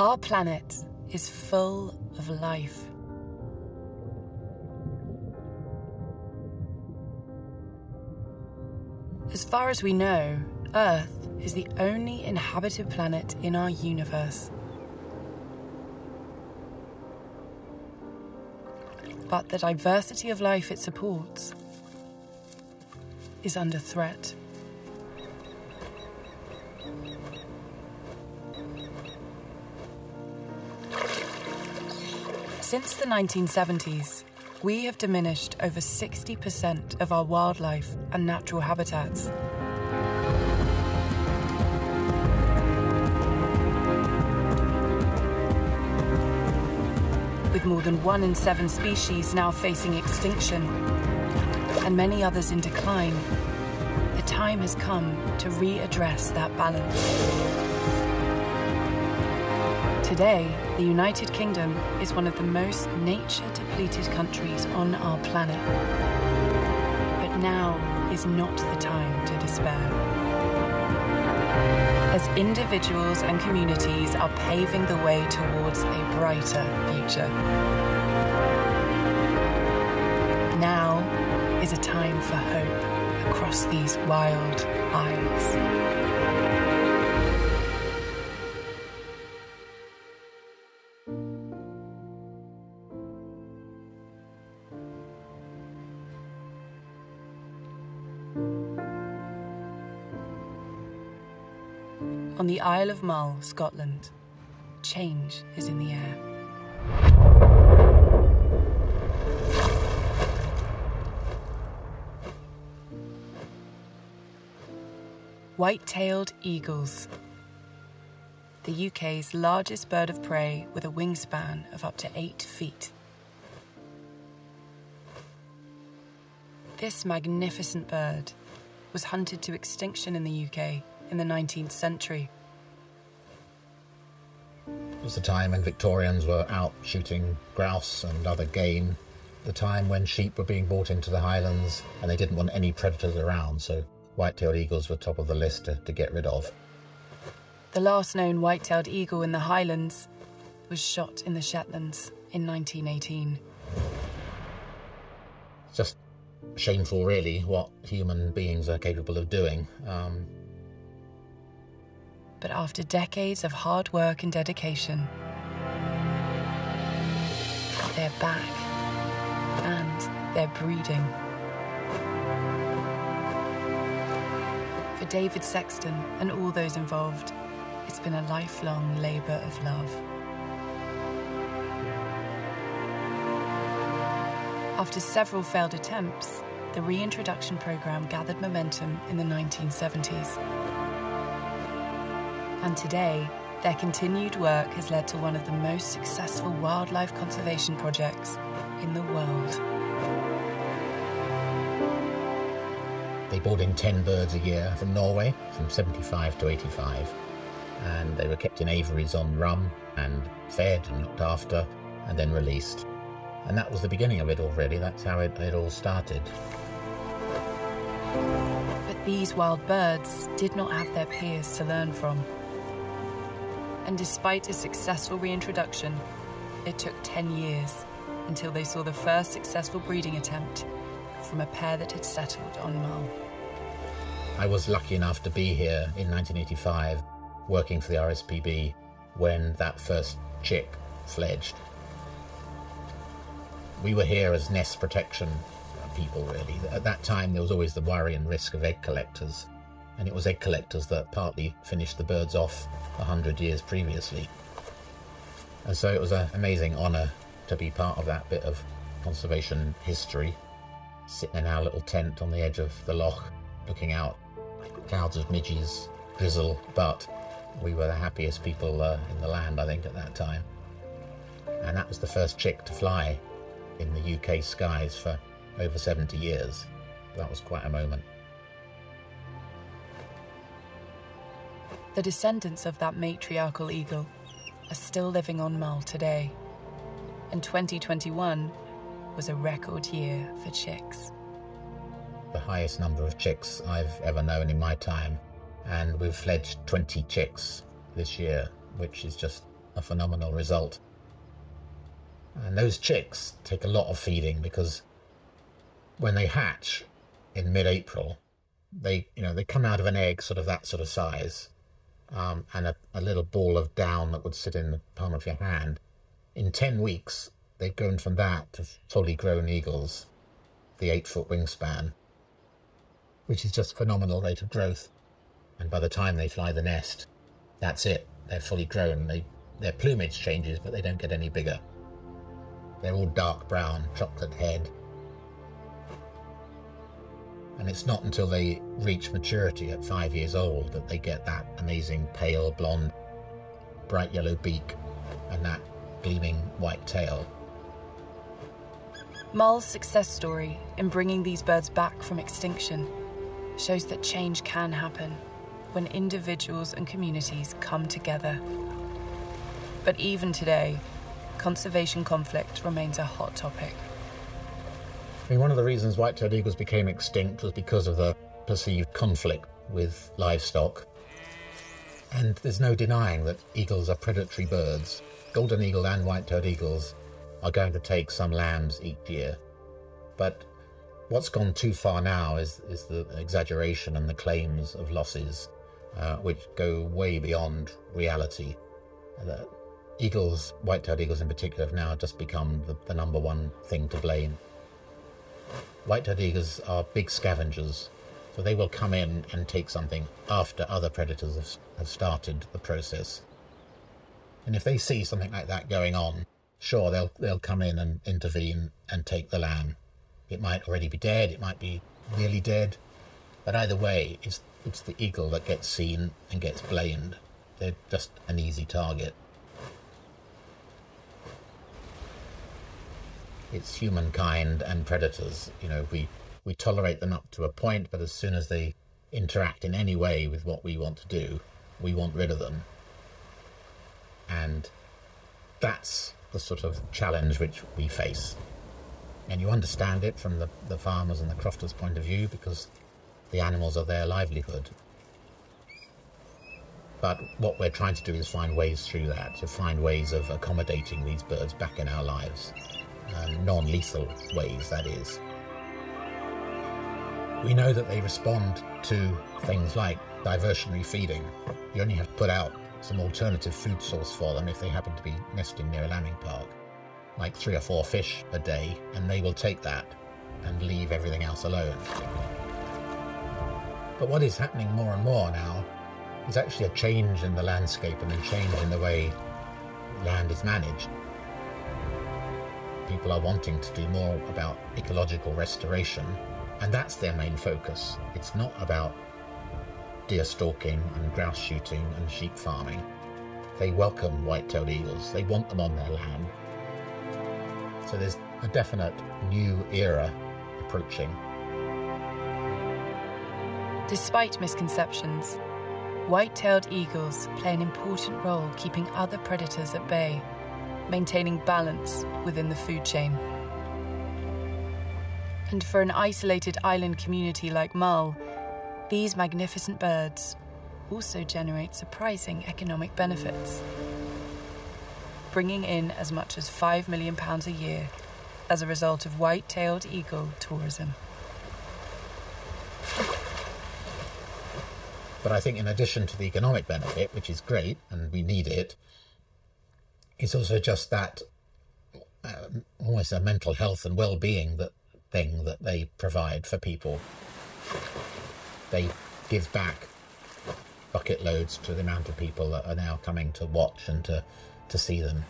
Our planet is full of life. As far as we know, Earth is the only inhabited planet in our universe. But the diversity of life it supports is under threat. Since the 1970s, we have diminished over 60% of our wildlife and natural habitats. With more than 1 in 7 species now facing extinction, and many others in decline, the time has come to readdress that balance. Today, the United Kingdom is one of the most nature-depleted countries on our planet. But now is not the time to despair. As individuals and communities are paving the way towards a brighter future. Now is a time for hope across these wild isles. On the Isle of Mull, Scotland, change is in the air. White-tailed eagles, the UK's largest bird of prey with a wingspan of up to 8 feet. This magnificent bird was hunted to extinction in the UK in the 19th century. It was the time when Victorians were out shooting grouse and other game, the time when sheep were being brought into the Highlands and they didn't want any predators around, so white-tailed eagles were top of the list to get rid of. The last known white-tailed eagle in the Highlands was shot in the Shetlands in 1918. It's just shameful, really, what human beings are capable of doing. But after decades of hard work and dedication, they're back, and they're breeding. For David Sexton and all those involved, it's been a lifelong labour of love. After several failed attempts, the reintroduction programme gathered momentum in the 1970s. And today, their continued work has led to one of the most successful wildlife conservation projects in the world. They brought in 10 birds a year from Norway, from 75 to 85. And they were kept in aviaries on Rum and fed and looked after and then released. And that was the beginning of it all, really. That's how it all started. But these wild birds did not have their peers to learn from. And despite a successful reintroduction, it took 10 years until they saw the first successful breeding attempt from a pair that had settled on Mull. I was lucky enough to be here in 1985, working for the RSPB, when that first chick fledged. We were here as nest protection people, really. At that time, there was always the worry and risk of egg collectors. And it was egg collectors that partly finished the birds off 100 years previously. And so it was an amazing honour to be part of that bit of conservation history, sitting in our little tent on the edge of the loch, looking out, clouds of midges, drizzle, but we were the happiest people in the land, I think, at that time. And that was the first chick to fly in the UK skies for over 70 years. That was quite a moment. The descendants of that matriarchal eagle are still living on Mull today. And 2021 was a record year for chicks. The highest number of chicks I've ever known in my time, and we've fledged 20 chicks this year, which is just a phenomenal result. And those chicks take a lot of feeding, because when they hatch in mid-April, they come out of an egg sort of that sort of size, and a little ball of down that would sit in the palm of your hand. In 10 weeks, they've grown from that to fully grown eagles, the 8-foot wingspan, which is just a phenomenal rate of growth. And by the time they fly the nest, that's it. They're fully grown. Their plumage changes, but they don't get any bigger. They're all dark brown, chocolate head. And it's not until they reach maturity at 5 years old that they get that amazing pale blonde, bright yellow beak and that gleaming white tail. Mull's success story in bringing these birds back from extinction shows that change can happen when individuals and communities come together. But even today, conservation conflict remains a hot topic. I mean, one of the reasons white-tailed eagles became extinct was because of the perceived conflict with livestock. And there's no denying that eagles are predatory birds. Golden eagle and white-tailed eagles are going to take some lambs each year. But what's gone too far now is the exaggeration and the claims of losses, which go way beyond reality. Eagles, white-tailed eagles in particular, have now just become the number one thing to blame. White-tailed eagles are big scavengers, so they will come in and take something after other predators have started the process. And if they see something like that going on, sure, they'll come in and intervene and take the lamb. It might already be dead, it might be nearly dead, but either way, it's the eagle that gets seen and gets blamed. They're just an easy target. It's humankind and predators. We tolerate them up to a point, but as soon as they interact in any way with what we want to do, we want rid of them. And that's the sort of challenge which we face. And you understand it from the farmers and the crofters' point of view, because the animals are their livelihood. But what we're trying to do is find ways through that, to find ways of accommodating these birds back in our lives. Non-lethal ways, that is. We know that they respond to things like diversionary feeding. You only have to put out some alternative food source for them if they happen to be nesting near a lambing park, like 3 or 4 fish a day, and they will take that and leave everything else alone. But what is happening more and more now is actually a change in the landscape and a change in the way land is managed. People are wanting to do more about ecological restoration, and that's their main focus. It's not about deer stalking and grouse shooting and sheep farming. They welcome white-tailed eagles. They want them on their land. So there's a definite new era approaching. Despite misconceptions, white-tailed eagles play an important role keeping other predators at bay, maintaining balance within the food chain. And for an isolated island community like Mull, these magnificent birds also generate surprising economic benefits, bringing in as much as £5 million a year as a result of white-tailed eagle tourism. But I think in addition to the economic benefit, which is great, and we need it, it's also just that almost a mental health and well-being thing that they provide for people. They give back bucket loads to the amount of people that are now coming to watch and to see them.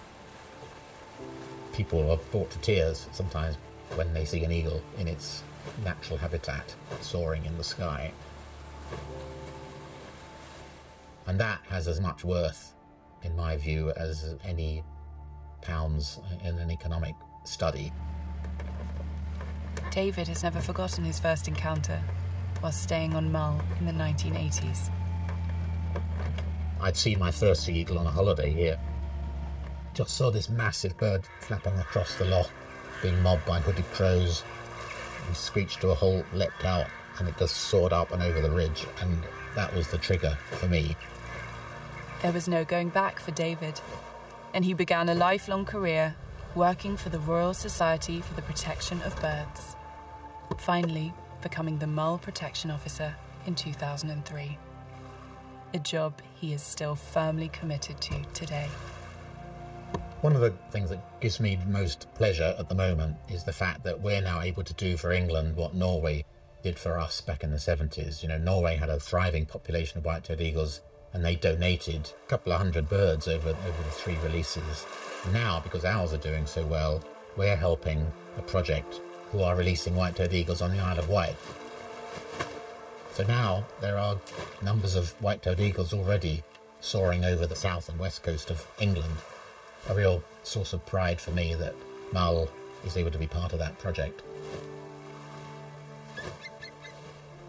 People are brought to tears sometimes when they see an eagle in its natural habitat, soaring in the sky. And that has as much worth, in my view, as any pounds in an economic study. David has never forgotten his first encounter while staying on Mull in the 1980s. I'd seen my first sea eagle on a holiday here. Just saw this massive bird flapping across the loch, being mobbed by hooded crows. He screeched to a halt, leapt out, and it just soared up and over the ridge, and that was the trigger for me. There was no going back for David. and he began a lifelong career working for the Royal Society for the Protection of Birds, finally becoming the Mull Protection Officer in 2003, a job he is still firmly committed to today. One of the things that gives me most pleasure at the moment is the fact that we're now able to do for England what Norway did for us back in the 70s. You know, Norway had a thriving population of white-tailed eagles, and they donated a couple of hundred birds over the 3 releases. Now, because ours are doing so well, we're helping a project who are releasing white-tailed eagles on the Isle of Wight. So now there are numbers of white-tailed eagles already soaring over the south and west coast of England. A real source of pride for me that Mull is able to be part of that project.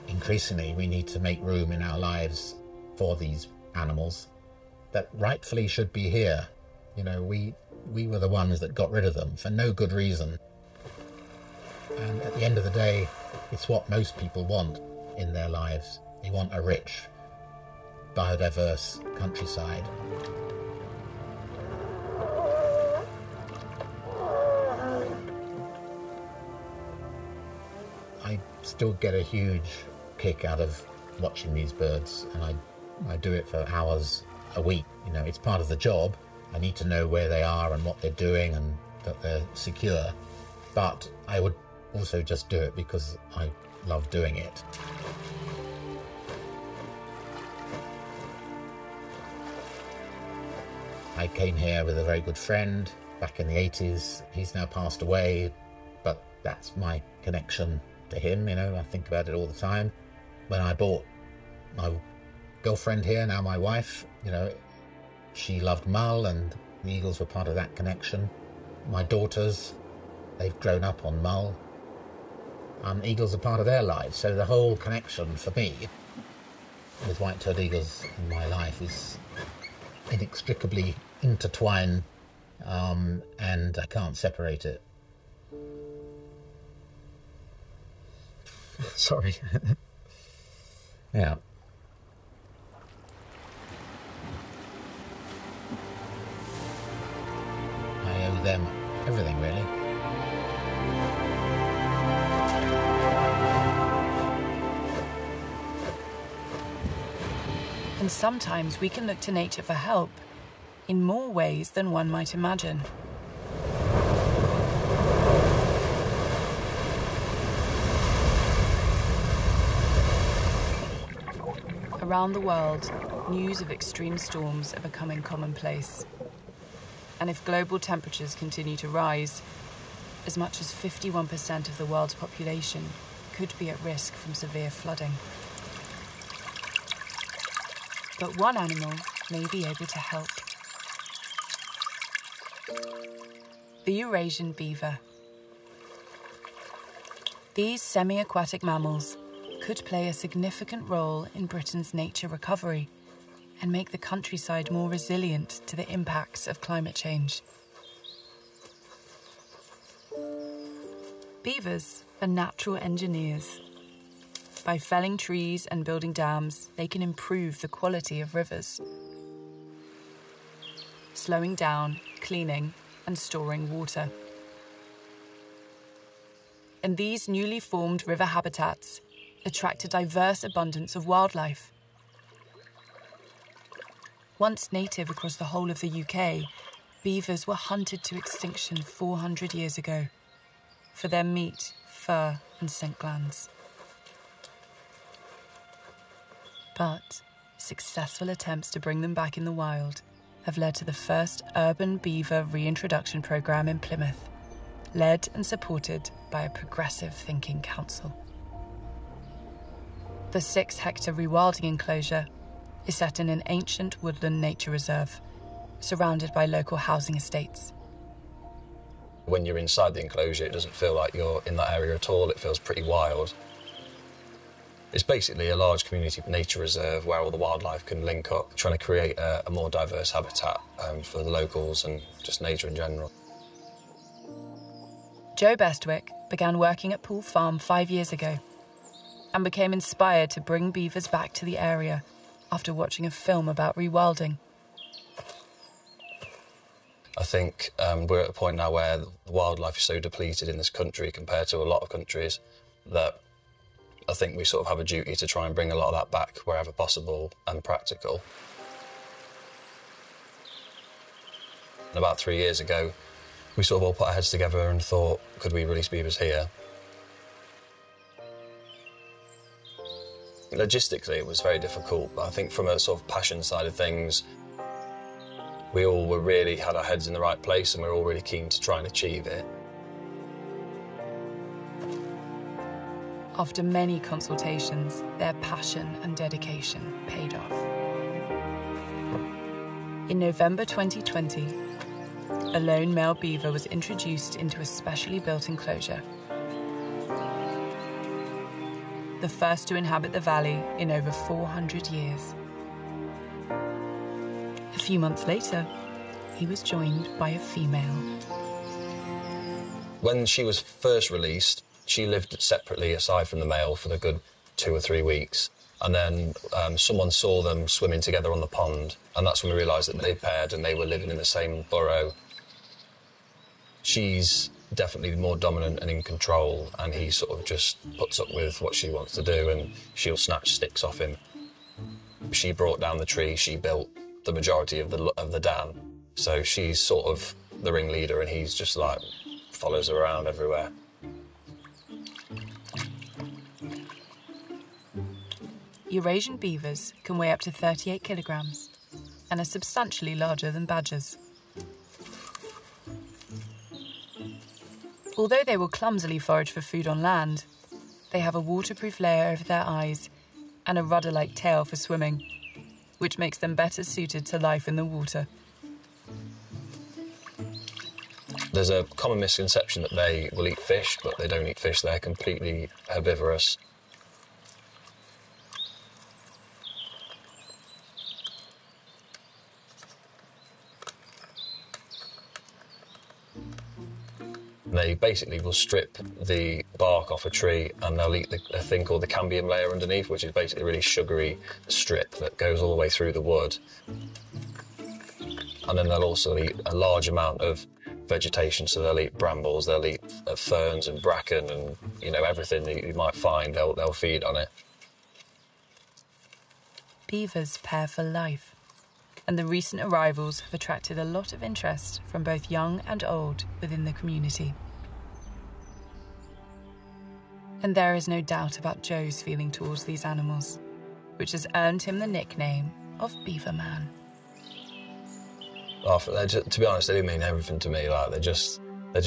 Increasingly, we need to make room in our lives for these animals that rightfully should be here. You know, we were the ones that got rid of them for no good reason. And at the end of the day, it's what most people want in their lives. They want a rich, biodiverse countryside. I still get a huge kick out of watching these birds, and I do it for hours a week. You know, it's part of the job. I need to know where they are and what they're doing and that they're secure. But I would also just do it because I love doing it. I came here with a very good friend back in the 80s. He's now passed away, but that's my connection to him. You know, I think about it all the time. When I bought my girlfriend here, now my wife, you know, she loved Mull, and the eagles were part of that connection. My daughters, they've grown up on Mull. Eagles are part of their lives, so the whole connection for me with white-tailed eagles in my life is inextricably intertwined, and I can't separate it. Sorry. Yeah. I owe them everything, really. And sometimes we can look to nature for help in more ways than one might imagine. Around the world, news of extreme storms are becoming commonplace. And if global temperatures continue to rise, as much as 51% of the world's population could be at risk from severe flooding. But one animal may be able to help. The Eurasian beaver. These semi-aquatic mammals could play a significant role in Britain's nature recovery and make the countryside more resilient to the impacts of climate change. Beavers are natural engineers. By felling trees and building dams, they can improve the quality of rivers, slowing down, cleaning, and storing water. And these newly formed river habitats attract a diverse abundance of wildlife. Once native across the whole of the UK, beavers were hunted to extinction 400 years ago for their meat, fur, and scent glands. But successful attempts to bring them back in the wild have led to the first urban beaver reintroduction programme in Plymouth, led and supported by a progressive thinking council. The 6-hectare rewilding enclosure is set in an ancient woodland nature reserve, surrounded by local housing estates. When you're inside the enclosure, it doesn't feel like you're in that area at all. It feels pretty wild. It's basically a large community nature reserve where all the wildlife can link up, trying to create a more diverse habitat for the locals and just nature in general. Joe Bestwick began working at Poole Farm 5 years ago and became inspired to bring beavers back to the area after watching a film about rewilding. I think we're at a point now where the wildlife is so depleted in this country compared to a lot of countries that I think we sort of have a duty to try and bring a lot of that back wherever possible and practical. And about 3 years ago, we sort of all put our heads together and thought, could we release beavers here? Logistically, it was very difficult, but I think from a sort of passion side of things, we all were really had our heads in the right place and we were all really keen to try and achieve it. After many consultations, their passion and dedication paid off. In November 2020, a lone male beaver was introduced into a specially built enclosure. The first to inhabit the valley in over 400 years. A few months later, he was joined by a female. When she was first released, she lived separately aside from the male for a good 2 or 3 weeks. And then someone saw them swimming together on the pond, and that's when we realised that they paired and they were living in the same burrow. She's definitely more dominant and in control, and he sort of just puts up with what she wants to do, and she'll snatch sticks off him. She brought down the tree, she built the majority of the dam, so she's sort of the ringleader, and he's just like follows her around everywhere. Eurasian beavers can weigh up to 38 kilograms and are substantially larger than badgers. Although they will clumsily forage for food on land, they have a waterproof layer over their eyes and a rudder-like tail for swimming, which makes them better suited to life in the water. There's a common misconception that they will eat fish, but they don't eat fish. They're completely herbivorous. They basically will strip the bark off a tree and they'll eat a thing called the cambium layer underneath, which is basically a really sugary strip that goes all the way through the wood. And then they'll also eat a large amount of vegetation, so they'll eat brambles, they'll eat ferns and bracken and, you know, everything that you might find, they'll feed on it. Beavers pair for life, and the recent arrivals have attracted a lot of interest from both young and old within the community. And there is no doubt about Joe's feeling towards these animals, which has earned him the nickname of Beaver Man. Oh, to be honest, they do mean everything to me. Like they're just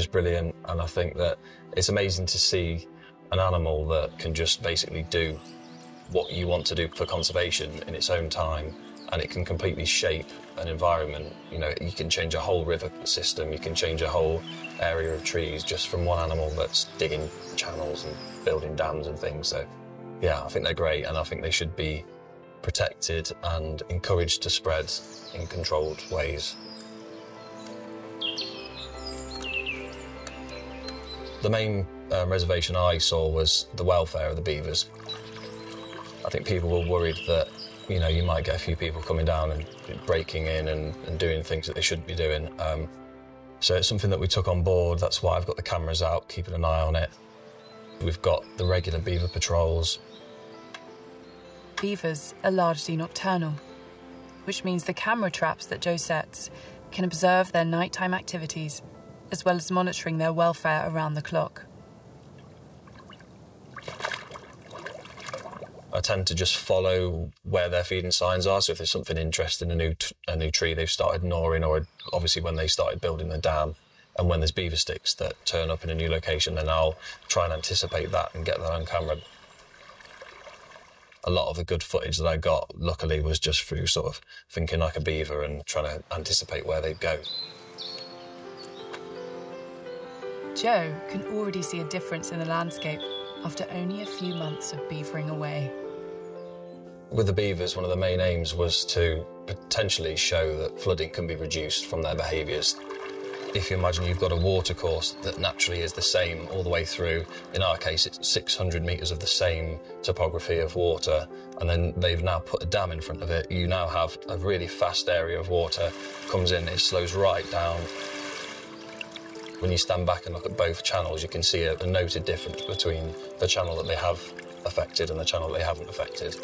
brilliant, and I think that it's amazing to see an animal that can just basically do what you want to do for conservation in its own time, and it can completely shape an environment. You know, you can change a whole river system, you can change a whole area of trees just from one animal that's digging channels and building dams and things. So, yeah, I think they're great, and I think they should be protected and encouraged to spread in controlled ways. The main reservation I saw was the welfare of the beavers. I think people were worried that, you know, you might get a few people coming down and breaking in and doing things that they shouldn't be doing. So it's something that we took on board. That's why I've got the cameras out, keeping an eye on it. We've got the regular beaver patrols. Beavers are largely nocturnal, which means the camera traps that Joe sets can observe their nighttime activities, as well as monitoring their welfare around the clock. I tend to just follow where their feeding signs are. So if there's something interesting, a new tree they've started gnawing, or obviously when they started building the dam, and when there's beaver sticks that turn up in a new location, then I'll try and anticipate that and get that on camera. A lot of the good footage that I got, luckily, was just through sort of thinking like a beaver and trying to anticipate where they'd go. Joe can already see a difference in the landscape after only a few months of beavering away. With the beavers, one of the main aims was to potentially show that flooding can be reduced from their behaviours. If you imagine you've got a watercourse that naturally is the same all the way through, in our case it's 600 metres of the same topography of water, and then they've now put a dam in front of it, you now have a really fast area of water, comes in, it slows right down. When you stand back and look at both channels, you can see a noted difference between the channel that they have affected and the channel they haven't affected.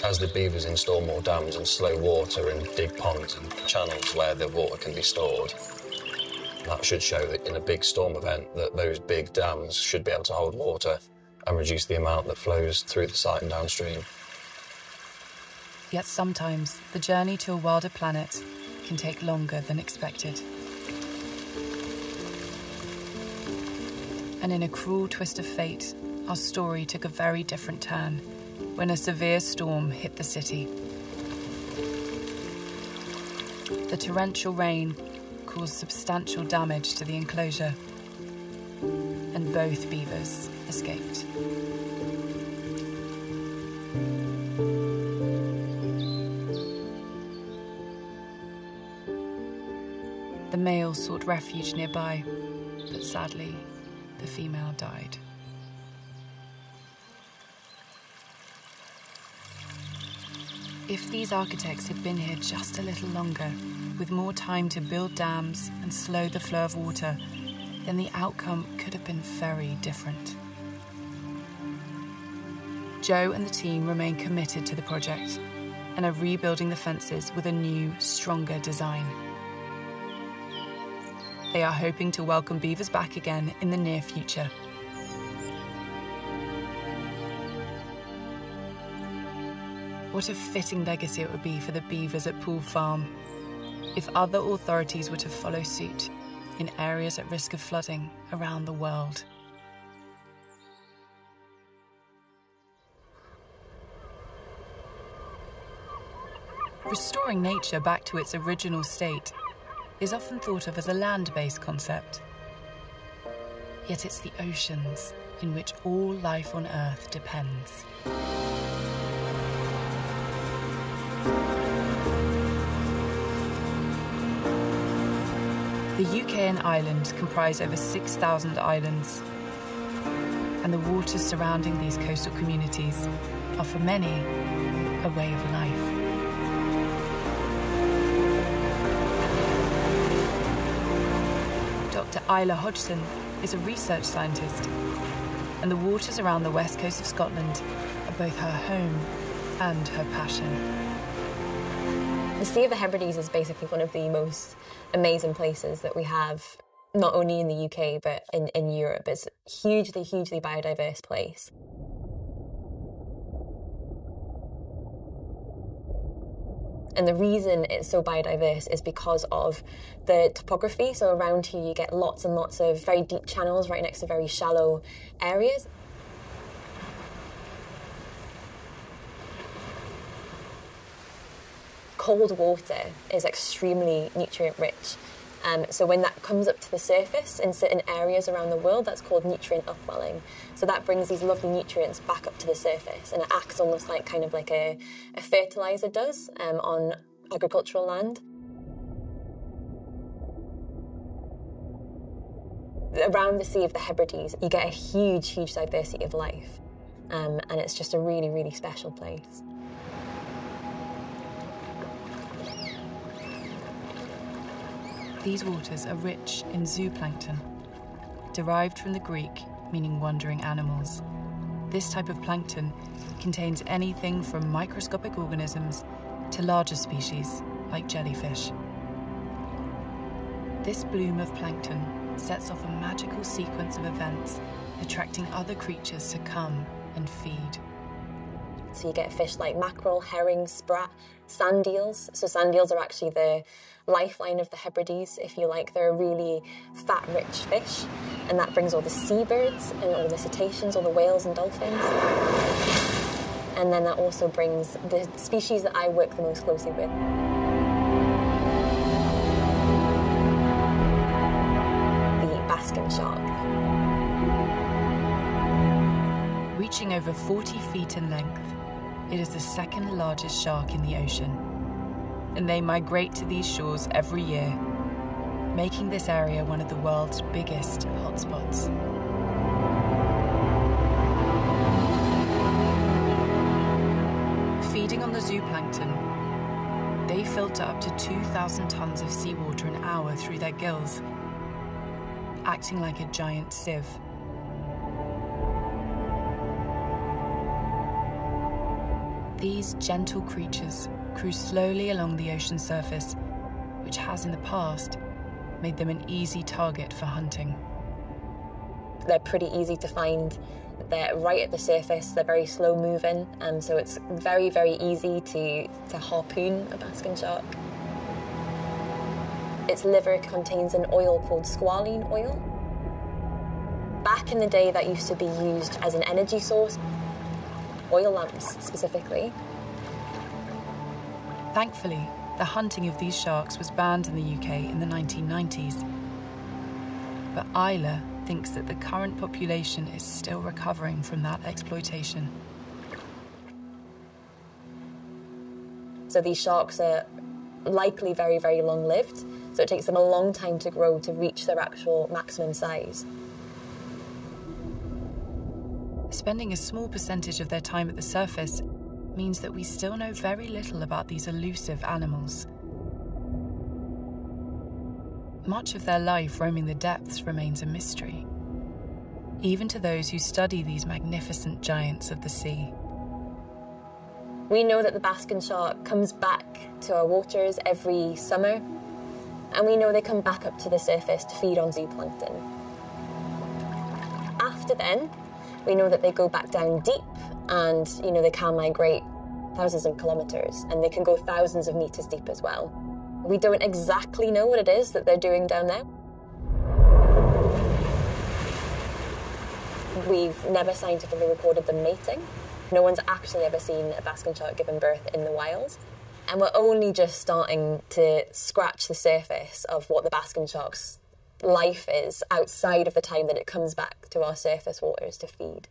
As the beavers install more dams and slow water and dig ponds and channels where the water can be stored, that should show that in a big storm event that those big dams should be able to hold water and reduce the amount that flows through the site and downstream. Yet sometimes the journey to a wilder planet can take longer than expected. And in a cruel twist of fate, our story took a very different turn when a severe storm hit the city. The torrential rain caused substantial damage to the enclosure, and both beavers escaped. The male sought refuge nearby, but sadly, the female died. If these architects had been here just a little longer, with more time to build dams and slow the flow of water, then the outcome could have been very different. Joe and the team remain committed to the project and are rebuilding the fences with a new, stronger design. They are hoping to welcome beavers back again in the near future. What a fitting legacy it would be for the beavers at Poole Farm if other authorities were to follow suit in areas at risk of flooding around the world. Restoring nature back to its original state is often thought of as a land-based concept. Yet it's the oceans in which all life on Earth depends. The UK and Ireland comprise over 6,000 islands, and the waters surrounding these coastal communities are for many a way of life. Dr. Isla Hodgson is a research scientist, and the waters around the west coast of Scotland are both her home and her passion. The Sea of the Hebrides is basically one of the most amazing places that we have, not only in the UK, but in Europe. It's a hugely, hugely biodiverse place. And the reason it's so biodiverse is because of the topography. So around here you get lots and lots of very deep channels right next to very shallow areas. Cold water is extremely nutrient rich. So when that comes up to the surface in certain areas around the world, that's called nutrient upwelling. So that brings these lovely nutrients back up to the surface, and it acts almost like kind of like a fertilizer does on agricultural land. Around the Sea of the Hebrides, you get a huge, huge diversity of life, and it's just a really, really special place. These waters are rich in zooplankton, derived from the Greek meaning wandering animals. This type of plankton contains anything from microscopic organisms to larger species like jellyfish. This bloom of plankton sets off a magical sequence of events, attracting other creatures to come and feed. So you get fish like mackerel, herring, sprat, sand eels. So sand eels are actually the lifeline of the Hebrides, if you like. They're a really fat-rich fish, and that brings all the seabirds and all the cetaceans, all the whales and dolphins. And then that also brings the species that I work the most closely with. The basking shark. Reaching over 40 feet in length, It is the second largest shark in the ocean, and they migrate to these shores every year, making this area one of the world's biggest hotspots. Feeding on the zooplankton, they filter up to 2,000 tons of seawater an hour through their gills, acting like a giant sieve. These gentle creatures cruise slowly along the ocean surface, which has in the past made them an easy target for hunting. They're pretty easy to find. They're right at the surface, they're very slow moving, so it's very, very easy to harpoon a basking shark. Its liver contains an oil called squalene oil. Back in the day, that used to be used as an energy source, oil lamps specifically. Thankfully, the hunting of these sharks was banned in the UK in the 1990s. But Isla thinks that the current population is still recovering from that exploitation. So these sharks are likely very, very long-lived, so it takes them a long time to grow to reach their actual maximum size. Spending a small percentage of their time at the surface means that we still know very little about these elusive animals. Much of their life roaming the depths remains a mystery, even to those who study these magnificent giants of the sea. We know that the basking shark comes back to our waters every summer, and we know they come back up to the surface to feed on zooplankton. After then, we know that they go back down deep, and they can migrate thousands of kilometers, and they can go thousands of meters deep as well. We don't exactly know what it is that they're doing down there. We've never scientifically recorded them mating. No one's actually ever seen a basking shark giving birth in the wild. And we're only just starting to scratch the surface of what the basking shark's life is outside of the time that it comes back to our surface waters to feed.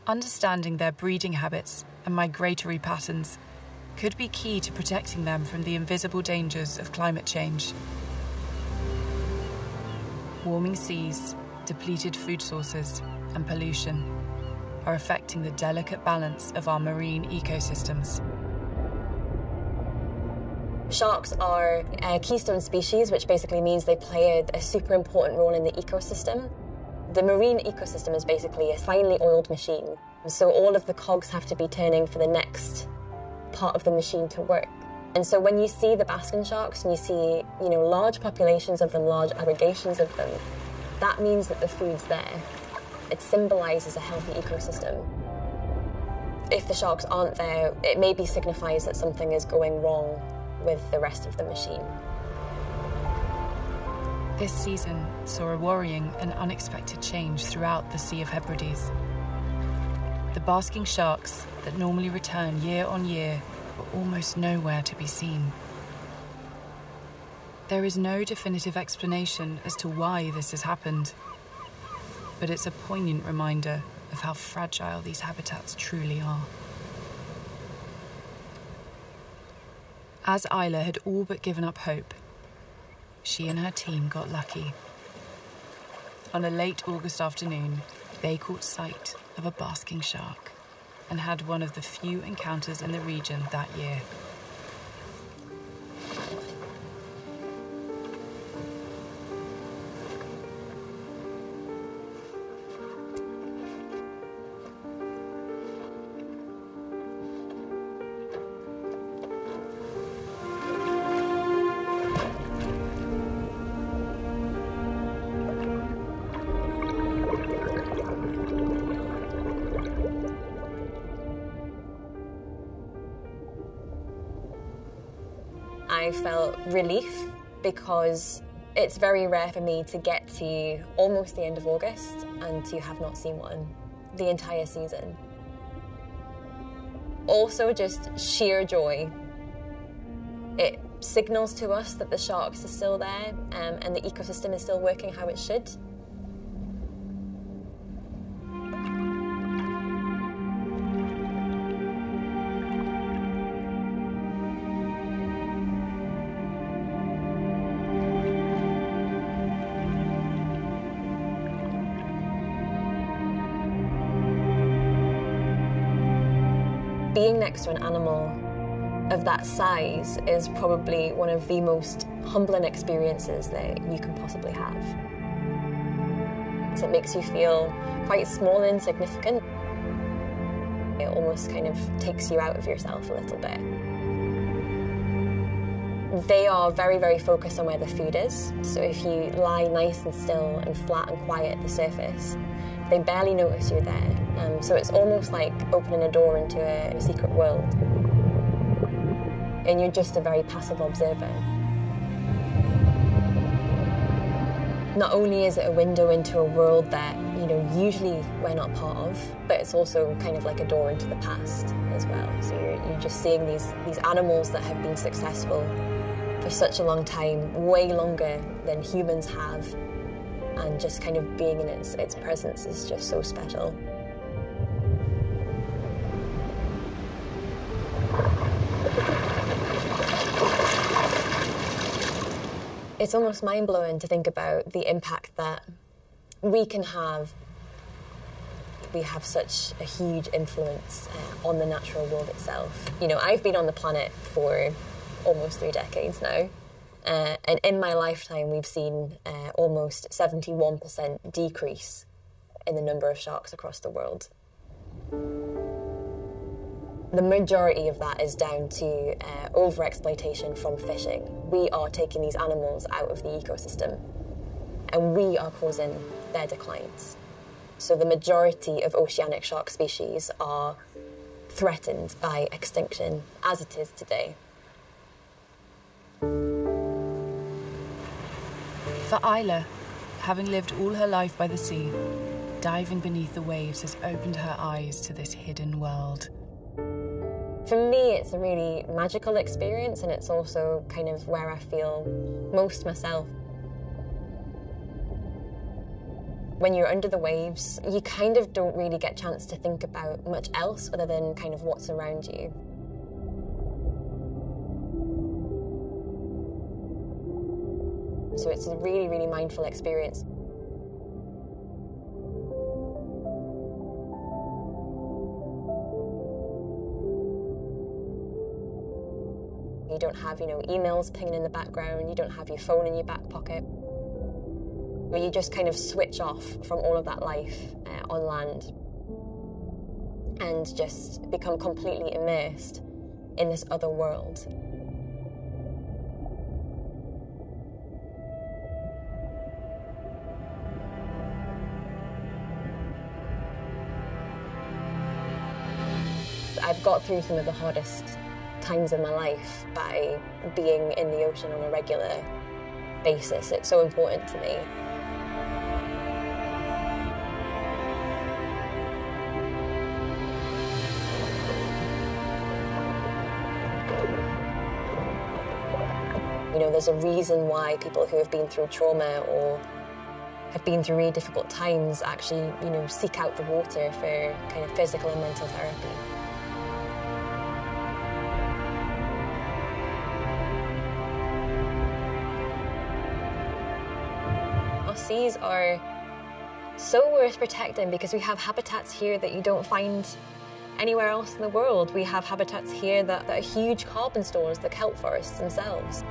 Understanding their breeding habits and migratory patterns could be key to protecting them from the invisible dangers of climate change. Warming seas, depleted food sources, and pollution are affecting the delicate balance of our marine ecosystems. Sharks are a keystone species, which basically means they play a super important role in the ecosystem. The marine ecosystem is basically a finely oiled machine, so all of the cogs have to be turning for the next part of the machine to work. And so when you see the basking sharks and you see, large populations of them, large aggregations of them, that means that the food's there. It symbolises a healthy ecosystem. If the sharks aren't there, it maybe signifies that something is going wrong with the rest of the machine. This season saw a worrying and unexpected change throughout the Sea of Hebrides. The basking sharks that normally return year on year were almost nowhere to be seen. There is no definitive explanation as to why this has happened, but it's a poignant reminder of how fragile these habitats truly are. As Isla had all but given up hope, she and her team got lucky. On a late August afternoon, they caught sight of a basking shark and had one of the few encounters in the region that year. I felt relief because it's very rare for me to get to almost the end of August and to have not seen one the entire season. Also, just sheer joy. It signals to us that the sharks are still there and the ecosystem is still working how it should. being next to an animal of that size is probably one of the most humbling experiences that you can possibly have. So it makes you feel quite small and insignificant. It almost kind of takes you out of yourself a little bit. They are very, very focused on where the food is. So if you lie nice and still and flat and quiet at the surface, they barely notice you're there. So it's almost like opening a door into a secret world. And you're just a very passive observer. Not only is it a window into a world that, usually we're not part of, but it's also kind of like a door into the past as well. So you're just seeing these animals that have been successful for such a long time, way longer than humans have, and just kind of being in its presence is just so special. It's almost mind-blowing to think about the impact that we can have. We have such a huge influence on the natural world itself. I've been on the planet for almost 3 decades now, and in my lifetime we've seen almost 71% decrease in the number of sharks across the world. The majority of that is down to overexploitation from fishing. We are taking these animals out of the ecosystem, and we are causing their declines. So the majority of oceanic shark species are threatened by extinction as it is today. For Isla, having lived all her life by the sea, diving beneath the waves has opened her eyes to this hidden world. For me, it's a really magical experience, and it's also kind of where I feel most myself. When you're under the waves, you kind of don't really get a chance to think about much else other than kind of what's around you. So it's a really, really mindful experience. You don't have, emails pinging in the background. You don't have your phone in your back pocket. Where you just kind of switch off from all of that life on land and just become completely immersed in this other world. I've got through some of the hardest times of my life by being in the ocean on a regular basis. It's so important to me. There's a reason why people who have been through trauma or have been through really difficult times actually, seek out the water for kind of physical and mental therapy. Our seas are so worth protecting because we have habitats here that you don't find anywhere else in the world. We have habitats here that are huge carbon stores, the kelp forests themselves.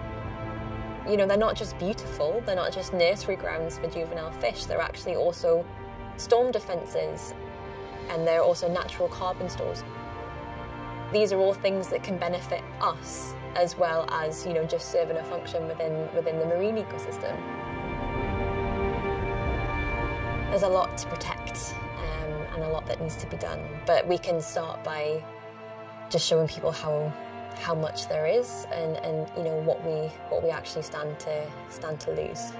They're not just beautiful, they're not just nursery grounds for juvenile fish, they're actually also storm defences, and they're also natural carbon stores. These are all things that can benefit us, as well as, just serving a function within the marine ecosystem. There's a lot to protect, and a lot that needs to be done, but we can start by just showing people how much there is, and what we actually stand to lose.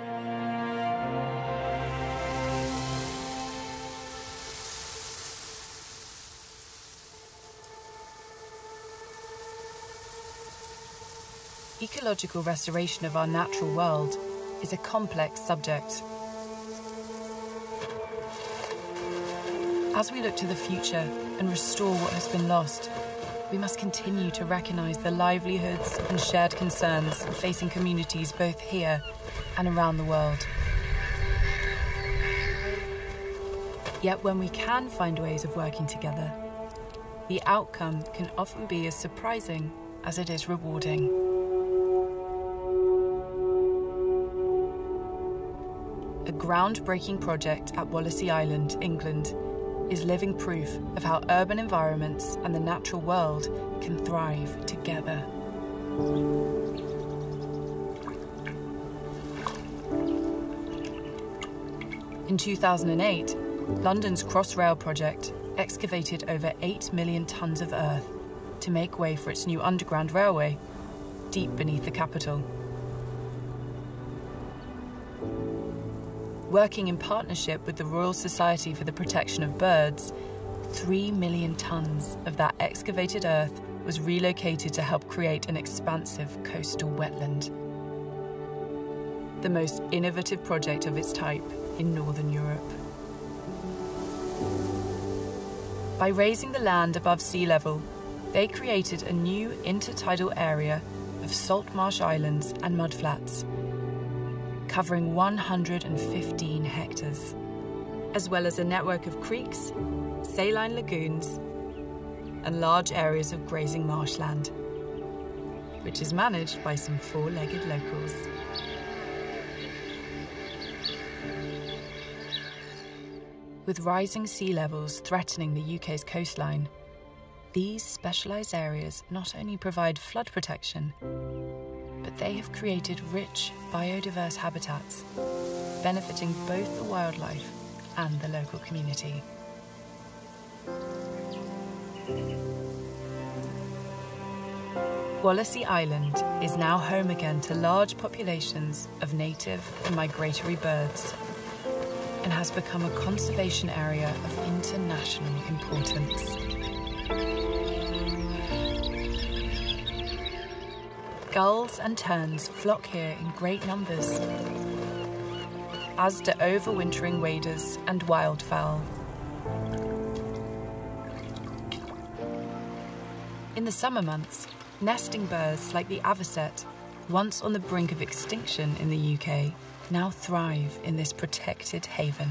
Ecological restoration of our natural world is a complex subject. As we look to the future and restore what has been lost, we must continue to recognise the livelihoods and shared concerns facing communities both here and around the world. Yet when we can find ways of working together, the outcome can often be as surprising as it is rewarding. A groundbreaking project at Wallasey Island, England, is living proof of how urban environments and the natural world can thrive together. In 2008, London's Crossrail project excavated over 8 million tonnes of earth to make way for its new underground railway, deep beneath the capital. Working in partnership with the Royal Society for the Protection of Birds, 3 million tonnes of that excavated earth was relocated to help create an expansive coastal wetland. The most innovative project of its type in Northern Europe. By raising the land above sea level, they created a new intertidal area of salt marsh islands and mudflats, covering 115 hectares, as well as a network of creeks, saline lagoons, and large areas of grazing marshland, which is managed by some four-legged locals. With rising sea levels threatening the UK's coastline, these specialised areas not only provide flood protection, but they have created rich, biodiverse habitats, benefiting both the wildlife and the local community. Wallasey Island is now home again to large populations of native and migratory birds, and has become a conservation area of international importance. Gulls and terns flock here in great numbers, as do overwintering waders and wildfowl. In the summer months, nesting birds like the avocet, once on the brink of extinction in the UK, now thrive in this protected haven.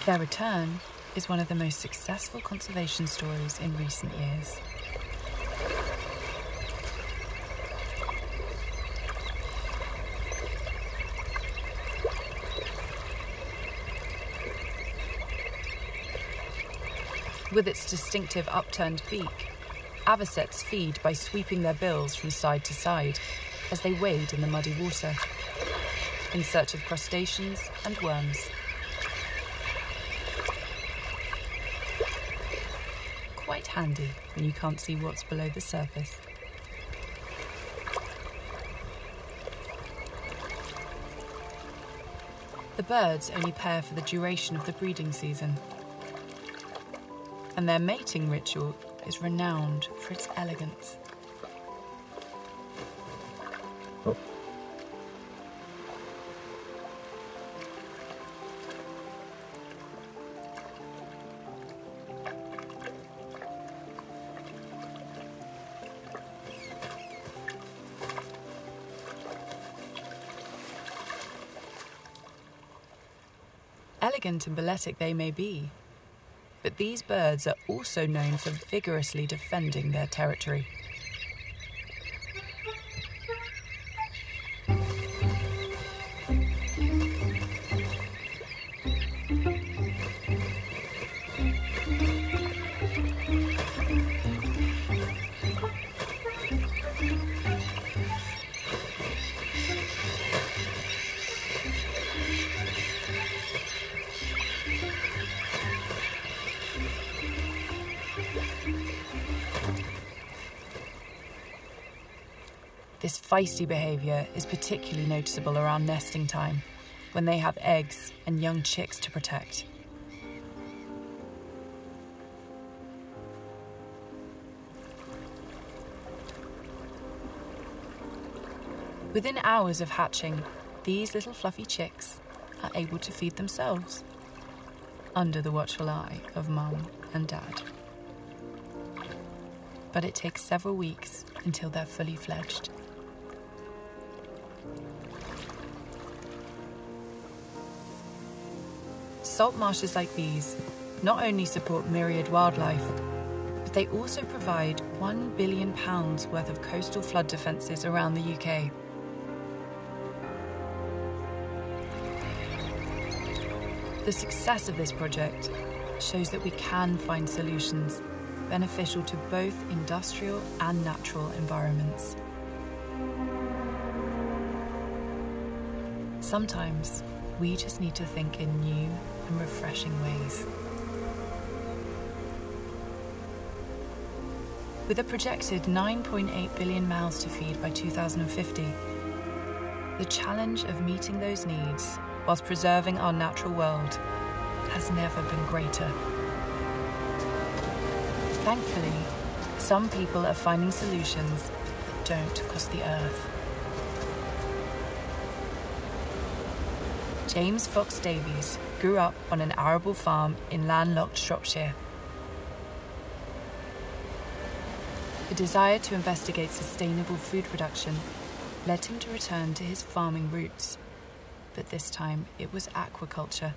Their return is one of the most successful conservation stories in recent years. With its distinctive upturned beak, avocets feed by sweeping their bills from side to side as they wade in the muddy water, in search of crustaceans and worms. Quite handy when you can't see what's below the surface. The birds only pair for the duration of the breeding season, and their mating ritual is renowned for its elegance. Oh. Elegant and balletic they may be, but these birds are also known for vigorously defending their territory. This feisty behaviour is particularly noticeable around nesting time, when they have eggs and young chicks to protect. Within hours of hatching, these little fluffy chicks are able to feed themselves, under the watchful eye of Mum and Dad. But it takes several weeks until they're fully fledged. Salt marshes like these not only support myriad wildlife, but they also provide £1 billion worth of coastal flood defences around the UK. The success of this project shows that we can find solutions beneficial to both industrial and natural environments. Sometimes we just need to think in new and refreshing ways. With a projected 9.8 billion mouths to feed by 2050, the challenge of meeting those needs whilst preserving our natural world has never been greater. Thankfully, some people are finding solutions that don't cost the earth. James Fox Davies grew up on an arable farm in landlocked Shropshire. The desire to investigate sustainable food production led him to return to his farming roots, but this time it was aquaculture.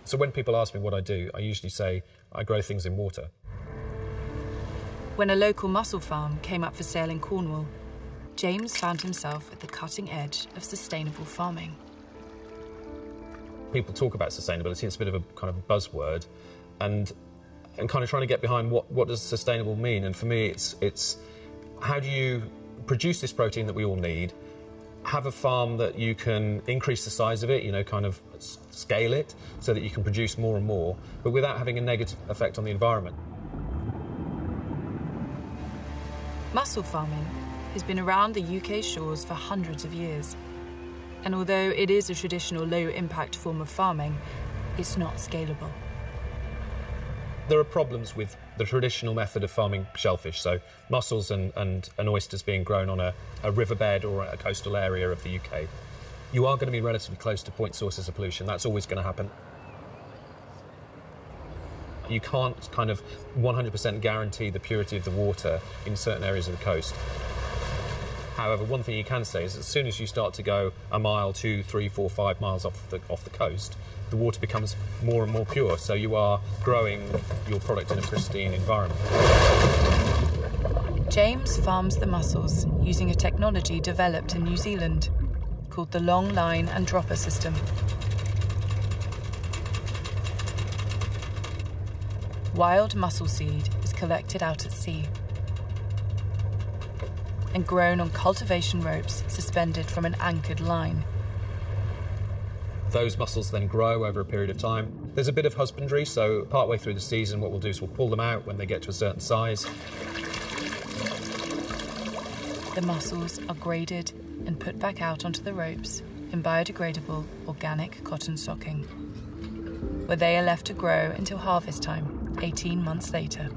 So when people ask me what I do, I usually say I grow things in water. When a local mussel farm came up for sale in Cornwall, James found himself at the cutting edge of sustainable farming. People talk about sustainability, it's a bit of a kind of buzzword, and kind of trying to get behind what does sustainable mean. And for me, it's how do you produce this protein that we all need, have a farm that you can increase the size of it, kind of scale it so that you can produce more and more, but without having a negative effect on the environment. Mussel farming has been around the UK shores for hundreds of years. And although it is a traditional low-impact form of farming, it's not scalable. There are problems with the traditional method of farming shellfish, so mussels and oysters being grown on a riverbed or a coastal area of the UK. You are going to be relatively close to point sources of pollution. That's always going to happen. You can't kind of 100% guarantee the purity of the water in certain areas of the coast. However, one thing you can say is as soon as you start to go a mile, 2, 3, 4, 5 miles off the coast, the water becomes more and more pure, so you are growing your product in a pristine environment. James farms the mussels using a technology developed in New Zealand called the long line and dropper system. Wild mussel seed is collected out at sea and grown on cultivation ropes suspended from an anchored line. Those mussels then grow over a period of time. There's a bit of husbandry, so partway through the season what we'll do is we'll pull them out when they get to a certain size. The mussels are graded and put back out onto the ropes in biodegradable organic cotton socking, where they are left to grow until harvest time, 18 months later.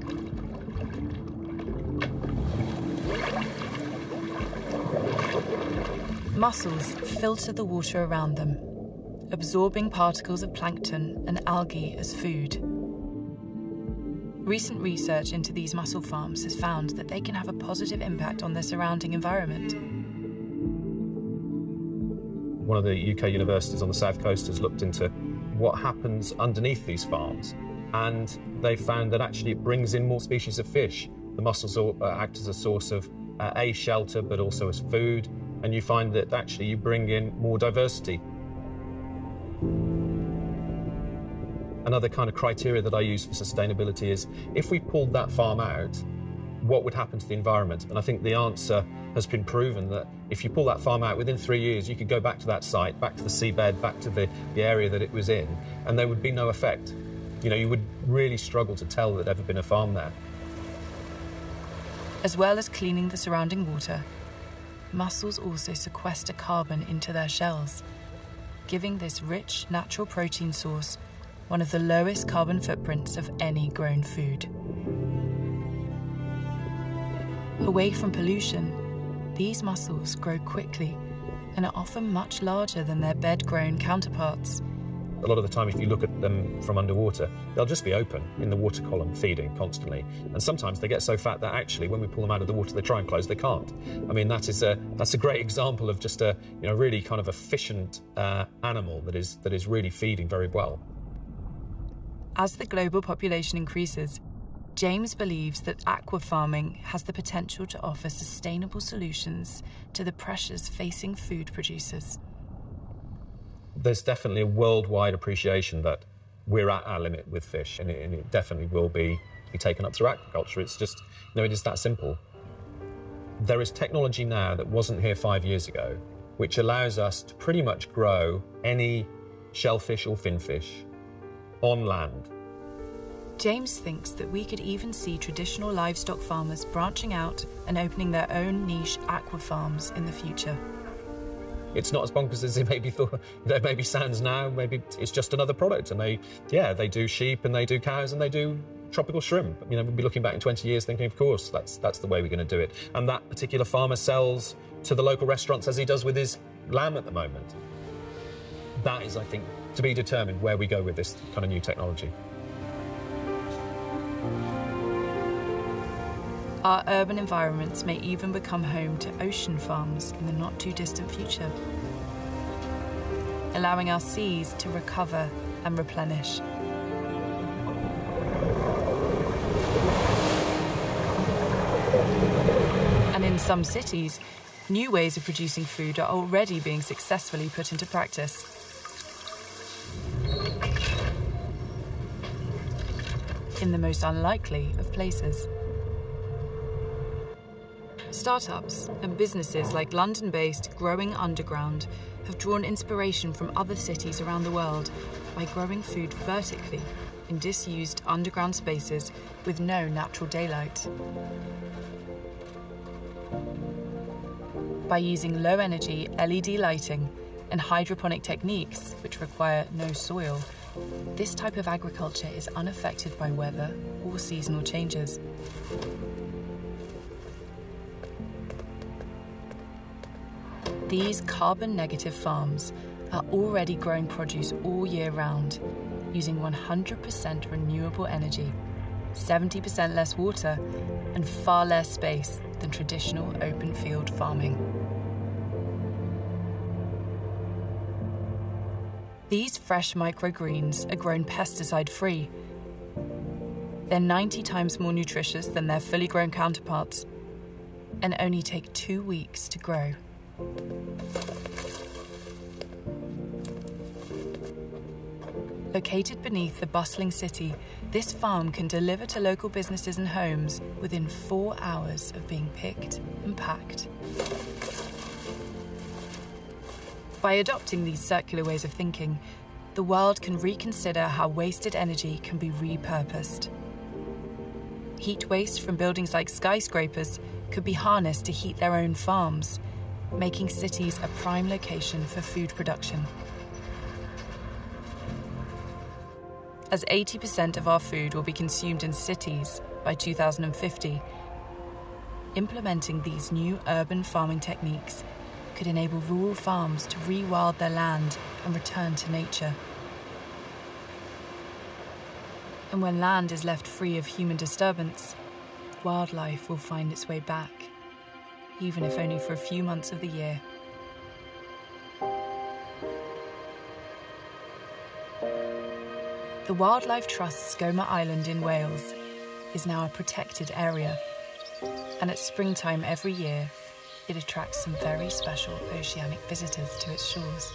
Mussels filter the water around them, absorbing particles of plankton and algae as food. Recent research into these mussel farms has found that they can have a positive impact on their surrounding environment. One of the UK universities on the south coast has looked into what happens underneath these farms, and they found that actually it brings in more species of fish. The mussels act as a source of shelter, but also as food, and you find that actually you bring in more diversity. Another kind of criteria that I use for sustainability is if we pulled that farm out, what would happen to the environment? And I think the answer has been proven that if you pull that farm out within 3 years, you could go back to that site, back to the seabed, back to the area that it was in, and there would be no effect. You would really struggle to tell there'd ever been a farm there. As well as cleaning the surrounding water, mussels also sequester carbon into their shells, giving this rich natural protein source one of the lowest carbon footprints of any grown food. Away from pollution, these mussels grow quickly and are often much larger than their bed-grown counterparts, a lot of the time, if you look at them from underwater, they'll just be open in the water column, feeding constantly. And sometimes they get so fat that actually, when we pull them out of the water, they try and close, they can't. I mean, that's a great example of just a really kind of efficient animal that is really feeding very well. As the global population increases, James believes that aqua farming has the potential to offer sustainable solutions to the pressures facing food producers. There's definitely a worldwide appreciation that we're at our limit with fish, and it definitely will be taken up through aquaculture. It's just, it is that simple. There is technology now that wasn't here 5 years ago, which allows us to pretty much grow any shellfish or finfish on land. James thinks that we could even see traditional livestock farmers branching out and opening their own niche aqua farms in the future. It's not as bonkers as it maybe sounds now. Maybe it's just another product, and they do sheep and they do cows and they do tropical shrimp. We'll be looking back in 20 years thinking, of course, that's the way we're going to do it. And that particular farmer sells to the local restaurants as he does with his lamb at the moment. That is, I think, to be determined where we go with this kind of new technology. Our urban environments may even become home to ocean farms in the not-too-distant future, allowing our seas to recover and replenish. And in some cities, new ways of producing food are already being successfully put into practice. In the most unlikely of places. Startups and businesses like London-based Growing Underground have drawn inspiration from other cities around the world by growing food vertically in disused underground spaces with no natural daylight. By using low-energy LED lighting and hydroponic techniques, which require no soil, this type of agriculture is unaffected by weather or seasonal changes. These carbon-negative farms are already growing produce all year round, using 100% renewable energy, 70% less water, and far less space than traditional open-field farming. These fresh microgreens are grown pesticide-free. They're 90 times more nutritious than their fully grown counterparts, and only take 2 weeks to grow. Located beneath the bustling city, this farm can deliver to local businesses and homes within 4 hours of being picked and packed. By adopting these circular ways of thinking, the world can reconsider how wasted energy can be repurposed. Heat waste from buildings like skyscrapers could be harnessed to heat their own farms, making cities a prime location for food production. As 80% of our food will be consumed in cities by 2050, implementing these new urban farming techniques could enable rural farms to rewild their land and return to nature. And when land is left free of human disturbance, wildlife will find its way back, even if only for a few months of the year. The Wildlife Trust's Skomer Island in Wales is now a protected area, and at springtime every year, it attracts some very special oceanic visitors to its shores.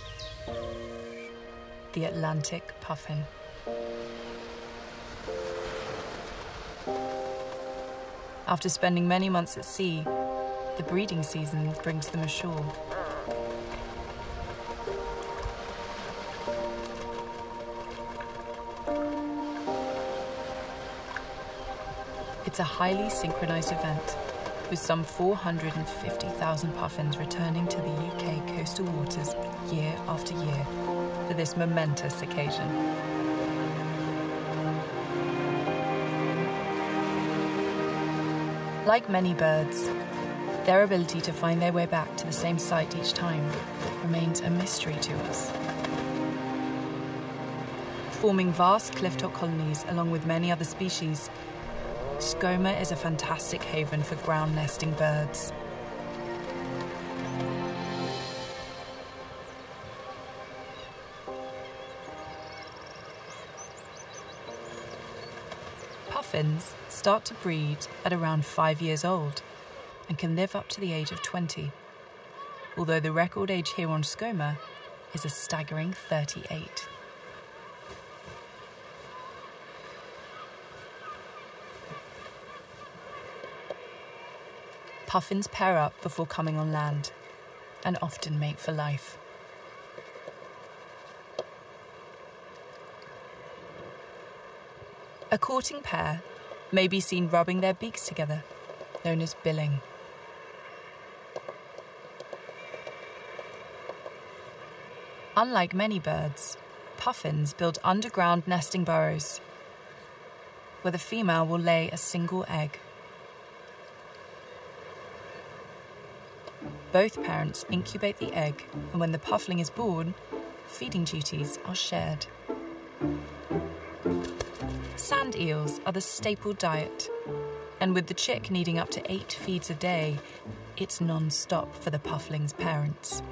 The Atlantic puffin. After spending many months at sea, the breeding season brings them ashore. It's a highly synchronized event, with some 450,000 puffins returning to the UK coastal waters year after year for this momentous occasion. Like many birds, their ability to find their way back to the same site each time remains a mystery to us. forming vast cliff-top colonies along with many other species, Skomer is a fantastic haven for ground-nesting birds. Puffins start to breed at around 5 years old and can live up to the age of 20, although the record age here on Skomer is a staggering 38. Puffins pair up before coming on land and often mate for life. A courting pair may be seen rubbing their beaks together, known as billing. Unlike many birds, puffins build underground nesting burrows where the female will lay a single egg. Both parents incubate the egg, and when the puffling is born, feeding duties are shared. Sand eels are the staple diet, and with the chick needing up to 8 feeds a day, it's non-stop for the puffling's parents.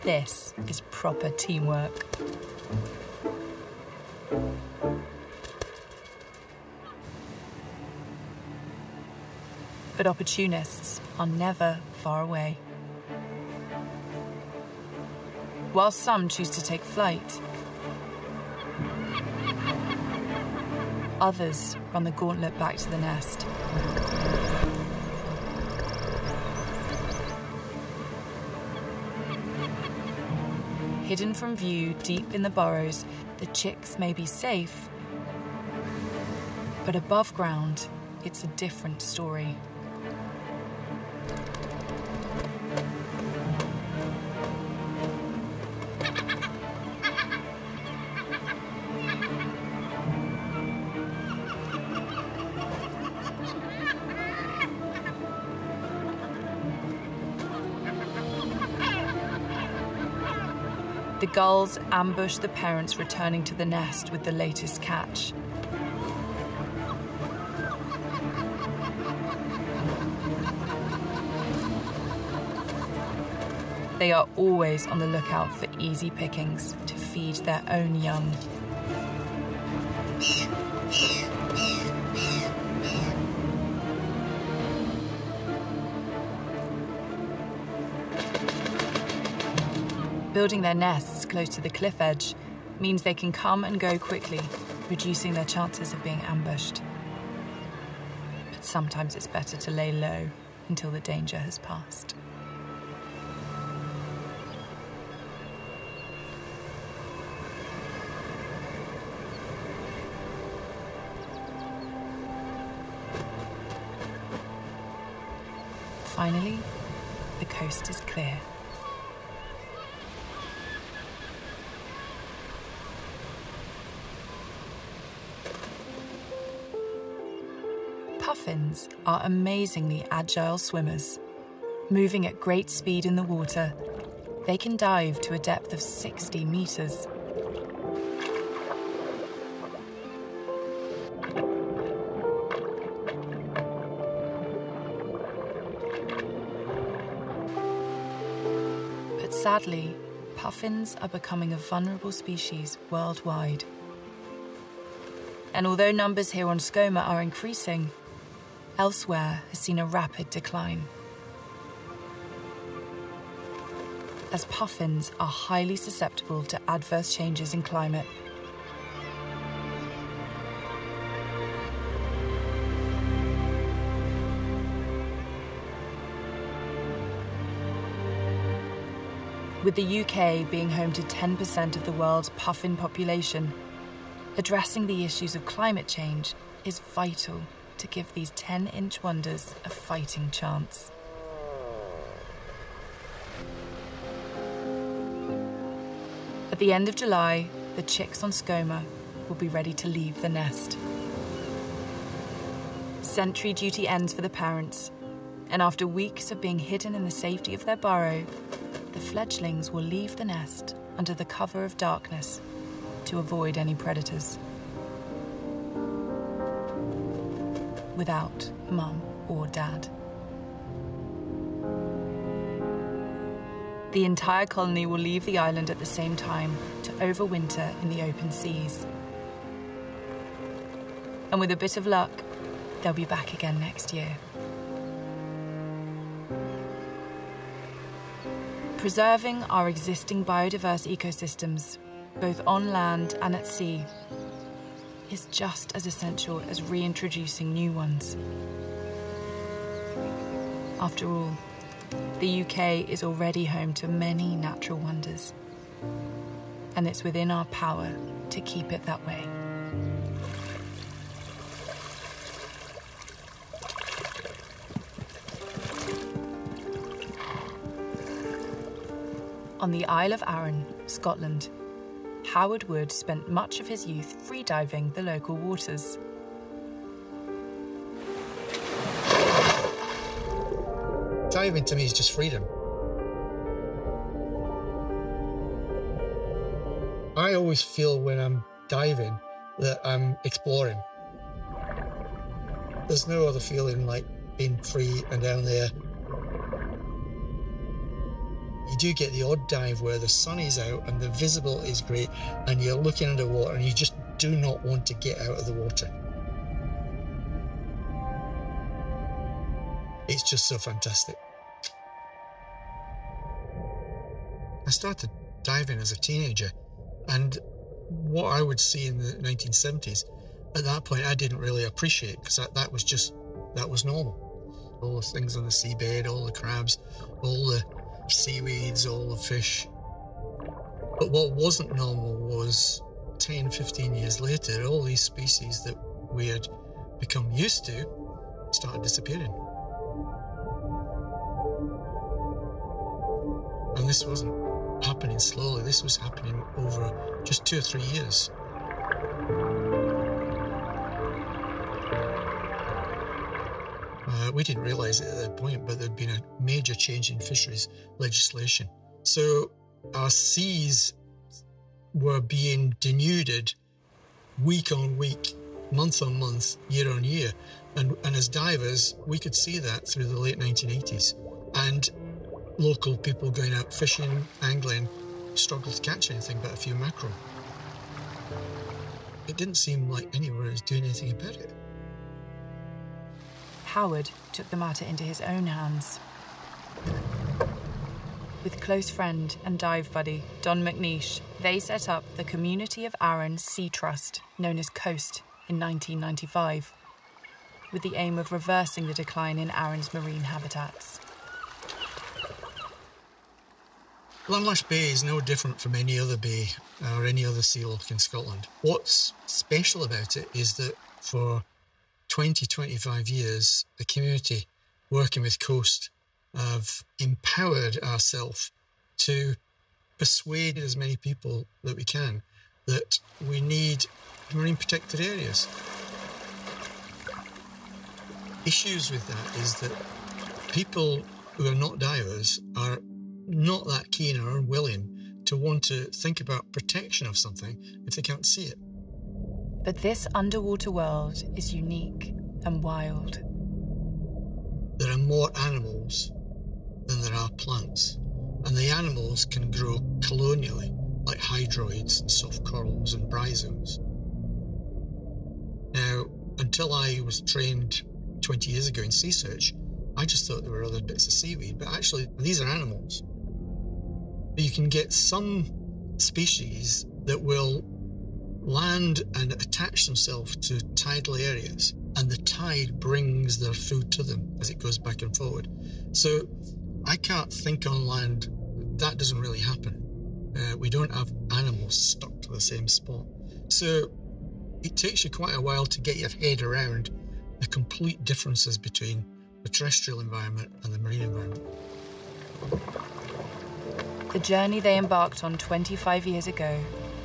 This is proper teamwork. But opportunists are never far away. While some choose to take flight, others run the gauntlet back to the nest. Hidden from view deep in the burrows, the chicks may be safe, but above ground, it's a different story. The gulls ambush the parents returning to the nest with the latest catch. They are always on the lookout for easy pickings to feed their own young. Building their nests close to the cliff edge means they can come and go quickly, reducing their chances of being ambushed. But sometimes it's better to lay low until the danger has passed. Finally, the coast is clear. Puffins are amazingly agile swimmers. Moving at great speed in the water, they can dive to a depth of 60 meters. But sadly, puffins are becoming a vulnerable species worldwide. And although numbers here on Skomer are increasing, elsewhere has seen a rapid decline. As puffins are highly susceptible to adverse changes in climate. With the UK being home to 10% of the world's puffin population, addressing the issues of climate change is vital to give these 10-inch wonders a fighting chance. At the end of July, the chicks on Skomer will be ready to leave the nest. Sentry duty ends for the parents, and after weeks of being hidden in the safety of their burrow, the fledglings will leave the nest under the cover of darkness to avoid any predators. Without mum or dad. The entire colony will leave the island at the same time to overwinter in the open seas. And with a bit of luck, they'll be back again next year. Preserving our existing biodiverse ecosystems, both on land and at sea, is just as essential as reintroducing new ones. After all, the UK is already home to many natural wonders, and it's within our power to keep it that way. On the Isle of Arran, Scotland, Howard Wood spent much of his youth freediving the local waters. Diving to me is just freedom. I always feel when I'm diving that I'm exploring. There's no other feeling like being free and down there. You do get the odd dive where the sun is out and the visible is great and you're looking underwater and you just do not want to get out of the water. It's just so fantastic. I started diving as a teenager, and what I would see in the 1970s, at that point I didn't really appreciate, because that was normal. All the things on the seabed, all the crabs, all the seaweeds, all the fish. But what wasn't normal was 10, 15 years later, all these species that we had become used to started disappearing. And this wasn't happening slowly, this was happening over just 2 or 3 years. We didn't realise it at that point, but there'd been a major change in fisheries legislation. So our seas were being denuded week on week, month on month, year on year. And as divers, we could see that through the late 1980s. And local people going out fishing, angling, struggled to catch anything but a few mackerel. It didn't seem like anywhere was doing anything about it. Howard took the matter into his own hands. With close friend and dive buddy Don McNeish, they set up the Community of Arran Sea Trust, known as COAST, in 1995, with the aim of reversing the decline in Arran's marine habitats. Lamlash Bay is no different from any other bay or any other sea loch in Scotland. What's special about it is that for 20-25 years, the community working with Coast have empowered ourselves to persuade as many people that we can that we need marine protected areas. Issues with that is that people who are not divers are not that keen or unwilling to want to think about protection of something if they can't see it. But this underwater world is unique and wild. There are more animals than there are plants, and the animals can grow colonially, like hydroids and soft corals and bryozoans. Now, until I was trained 20 years ago in sea search, I just thought there were other bits of seaweed, but actually these are animals. You can get some species that will land and attach themselves to tidal areas, and the tide brings their food to them as it goes back and forward. So I can't think on land, that doesn't really happen. We don't have animals stuck to the same spot. So it takes you quite a while to get your head around the complete differences between the terrestrial environment and the marine environment. The journey they embarked on 25 years ago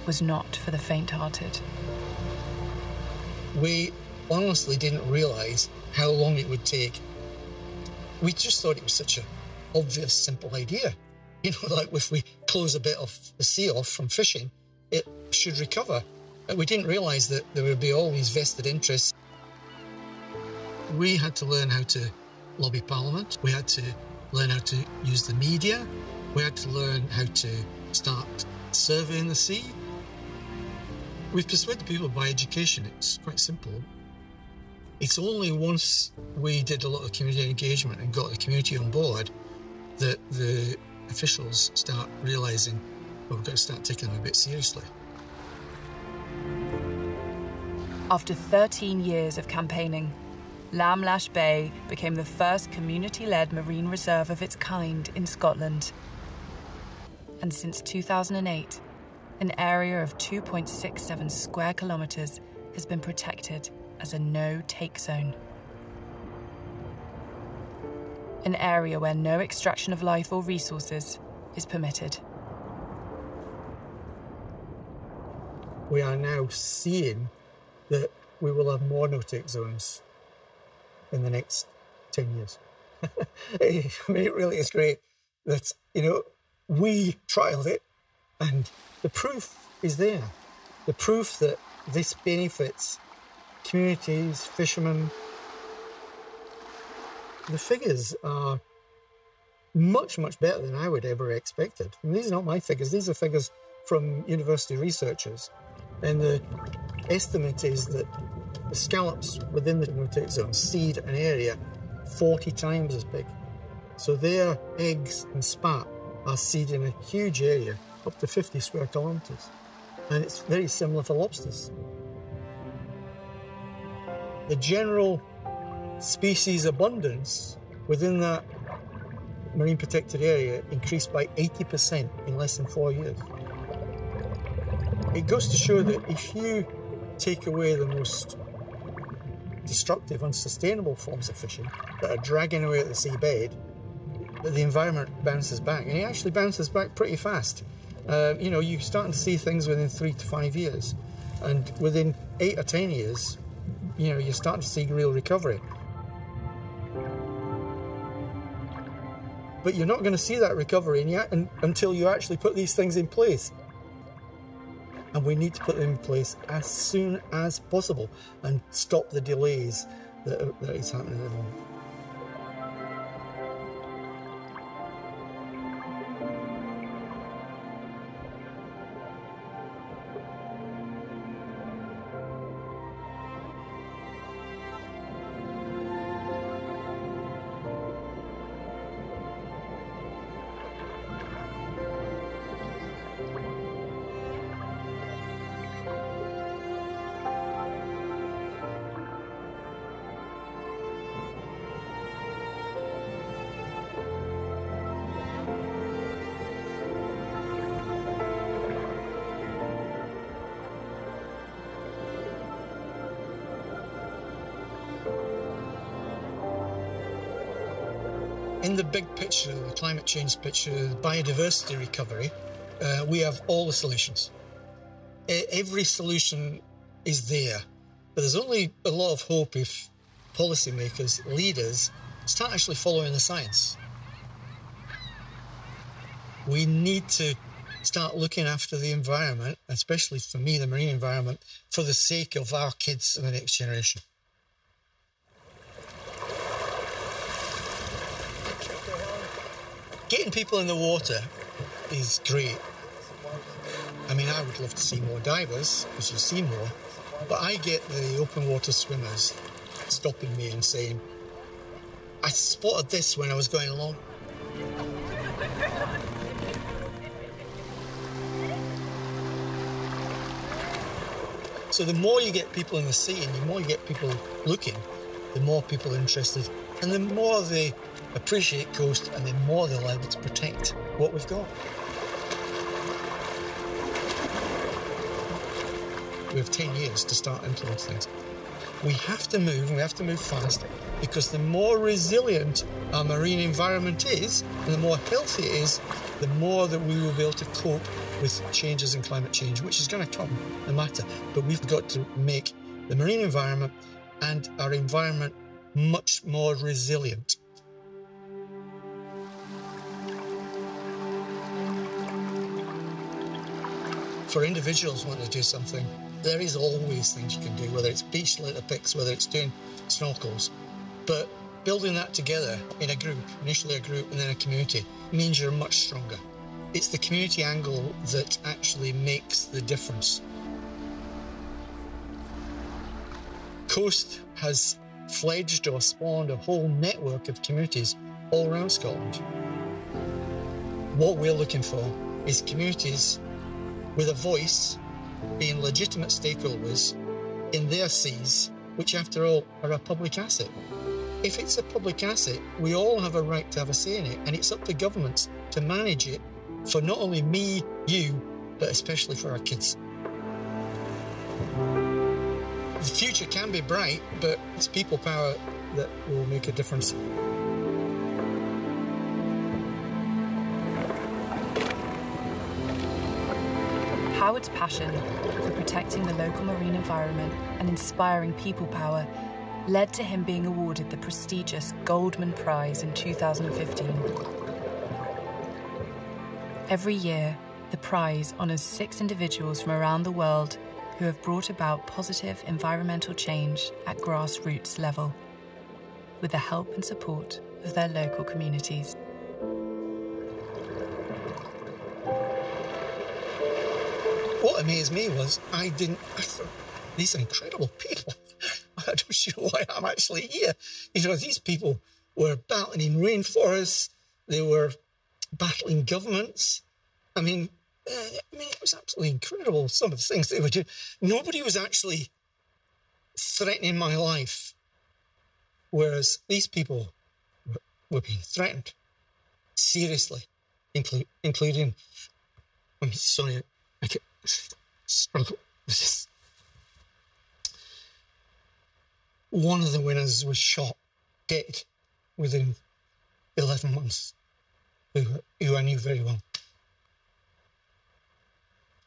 was not for the faint-hearted. We honestly didn't realise how long it would take. We just thought it was such an obvious, simple idea. You know, like if we close a bit of the sea off from fishing, it should recover. But we didn't realise that there would be all these vested interests. We had to learn how to lobby Parliament. We had to learn how to use the media. We had to learn how to start surveying the sea. We've persuaded people by education. It's quite simple. It's only once we did a lot of community engagement and got the community on board that the officials start realising, well, we've got to start taking them a bit seriously. After 13 years of campaigning, Lamlash Bay became the first community-led marine reserve of its kind in Scotland. And since 2008, an area of 2.67 square kilometres has been protected as a no-take zone. An area where no extraction of life or resources is permitted. We are now seeing that we will have more no-take zones in the next 10 years. I mean, it really is great that, you know, we trialled it and the proof is there. The proof that this benefits communities, fishermen. The figures are much, much better than I would ever expected. And these are not my figures, these are figures from university researchers. And the estimate is that the scallops within the no-take zone seed an area 40 times as big. So their eggs and spat are seeding a huge area, up to 50 square kilometres. And it's very similar for lobsters. The general species abundance within that marine protected area increased by 80% in less than 4 years. It goes to show that if you take away the most destructive, unsustainable forms of fishing that are dragging away at the seabed, that the environment bounces back, and it actually bounces back pretty fast. You know, you're starting to see things within 3 to 5 years, and within 8 or 10 years, you know, you're starting to see real recovery. But you're not going to see that recovery until you actually put these things in place. And we need to put them in place as soon as possible and stop the delays that is happening at the moment. In the big picture, the climate change picture, the biodiversity recovery, we have all the solutions. Every solution is there, but there's only a lot of hope if policymakers, leaders, start actually following the science. We need to start looking after the environment, especially for me, the marine environment, for the sake of our kids and the next generation. Getting people in the water is great. I mean, I would love to see more divers, because you see more, but I get the open water swimmers stopping me and saying, I spotted this when I was going along. So the more you get people in the sea and the more you get people looking, the more people are interested, and the more they appreciate coast and the more they're able to protect what we've got. We have 10 years to start implementing things. We have to move, and we have to move fast, because the more resilient our marine environment is, and the more healthy it is, the more that we will be able to cope with changes in climate change, which is going to come no matter. But we've got to make the marine environment and our environment much more resilient. For individuals wanting to do something, there is always things you can do, whether it's beach litter picks, whether it's doing snorkels. But building that together in a group, initially a group and then a community, means you're much stronger. It's the community angle that actually makes the difference. Coast has fledged or spawned a whole network of communities all around Scotland. What we're looking for is communities with a voice, being legitimate stakeholders in their seas, which after all are a public asset. If it's a public asset, we all have a right to have a say in it, and it's up to governments to manage it for not only me, you, but especially for our kids. The future can be bright, but it's people power that will make a difference. Howard's passion for protecting the local marine environment and inspiring people power led to him being awarded the prestigious Goldman Prize in 2015. Every year, the prize honours 6 individuals from around the world who have brought about positive environmental change at grassroots level, with the help and support of their local communities. What amazed me was I thought, these are incredible people. I'm not sure why I'm actually here. You know, these people were battling in rainforests. They were battling governments. I mean, it was absolutely incredible, some of the things they were doing. Nobody was actually threatening my life, whereas these people were being threatened, seriously, including, I'm sorry, I could struggle. One of the winners was shot dead within 11 months, who I knew very well.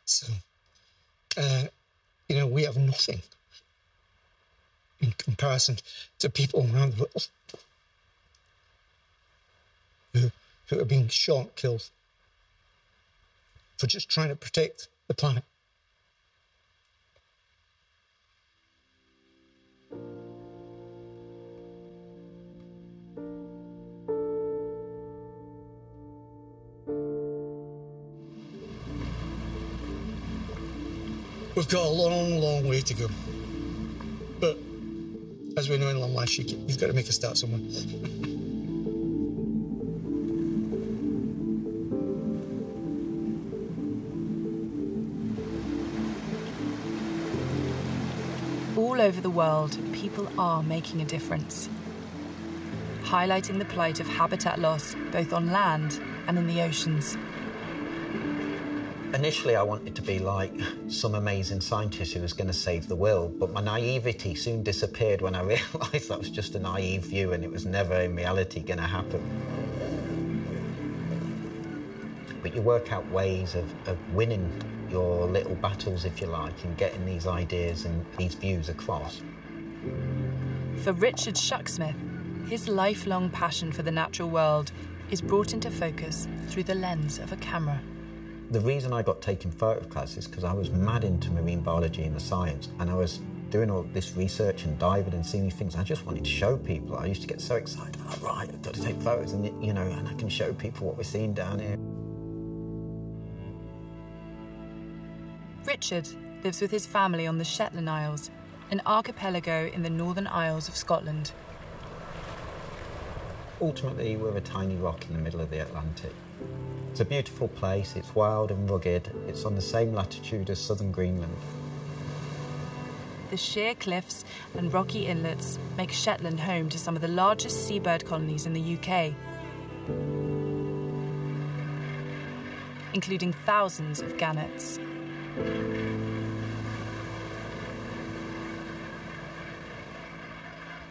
So, we have nothing in comparison to people around the world who are being shot, killed for just trying to protect the planet. We've got a long, long way to go. But as we know in long life, you've got to make a start somewhere. All over the world, people are making a difference, highlighting the plight of habitat loss both on land and in the oceans. Initially, I wanted to be like some amazing scientist who was going to save the world, but my naivety soon disappeared when I realised that was just a naive view and it was never in reality going to happen. But you work out ways of winning your little battles, if you like, and getting these ideas and these views across. For Richard Shucksmith, his lifelong passion for the natural world is brought into focus through the lens of a camera. The reason I got taking photographs is because I was mad into marine biology and the science, and I was doing all this research and diving and seeing these things. I just wanted to show people. I used to get so excited. Oh, right, I've got to take photos, and and I can show people what we're seeing down here. Richard lives with his family on the Shetland Isles, an archipelago in the Northern Isles of Scotland. Ultimately, we're a tiny rock in the middle of the Atlantic. It's a beautiful place, it's wild and rugged, it's on the same latitude as southern Greenland. The sheer cliffs and rocky inlets make Shetland home to some of the largest seabird colonies in the UK, including thousands of gannets.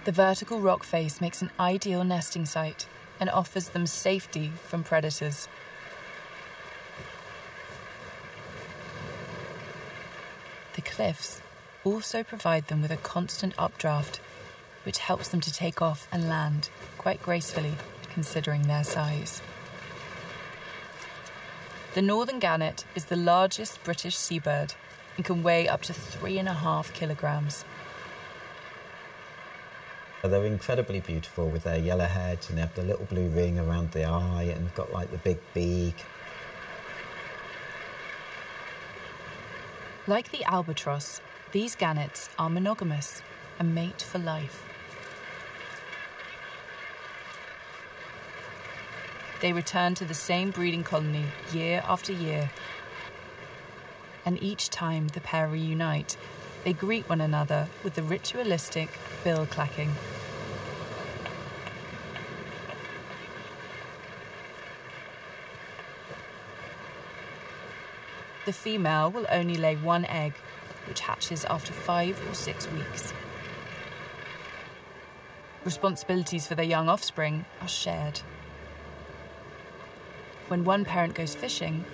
The vertical rock face makes an ideal nesting site and offers them safety from predators. The cliffs also provide them with a constant updraft, which helps them to take off and land quite gracefully, considering their size. The northern gannet is the largest British seabird and can weigh up to 3.5 kilograms. They're incredibly beautiful with their yellow heads, and they have the little blue ring around the eye, and got like the big beak. Like the albatross, these gannets are monogamous and mate for life. They return to the same breeding colony year after year. And each time the pair reunite, they greet one another with the ritualistic bill clacking. The female will only lay one egg, which hatches after 5 or 6 weeks. Responsibilities for their young offspring are shared. When one parent goes fishing,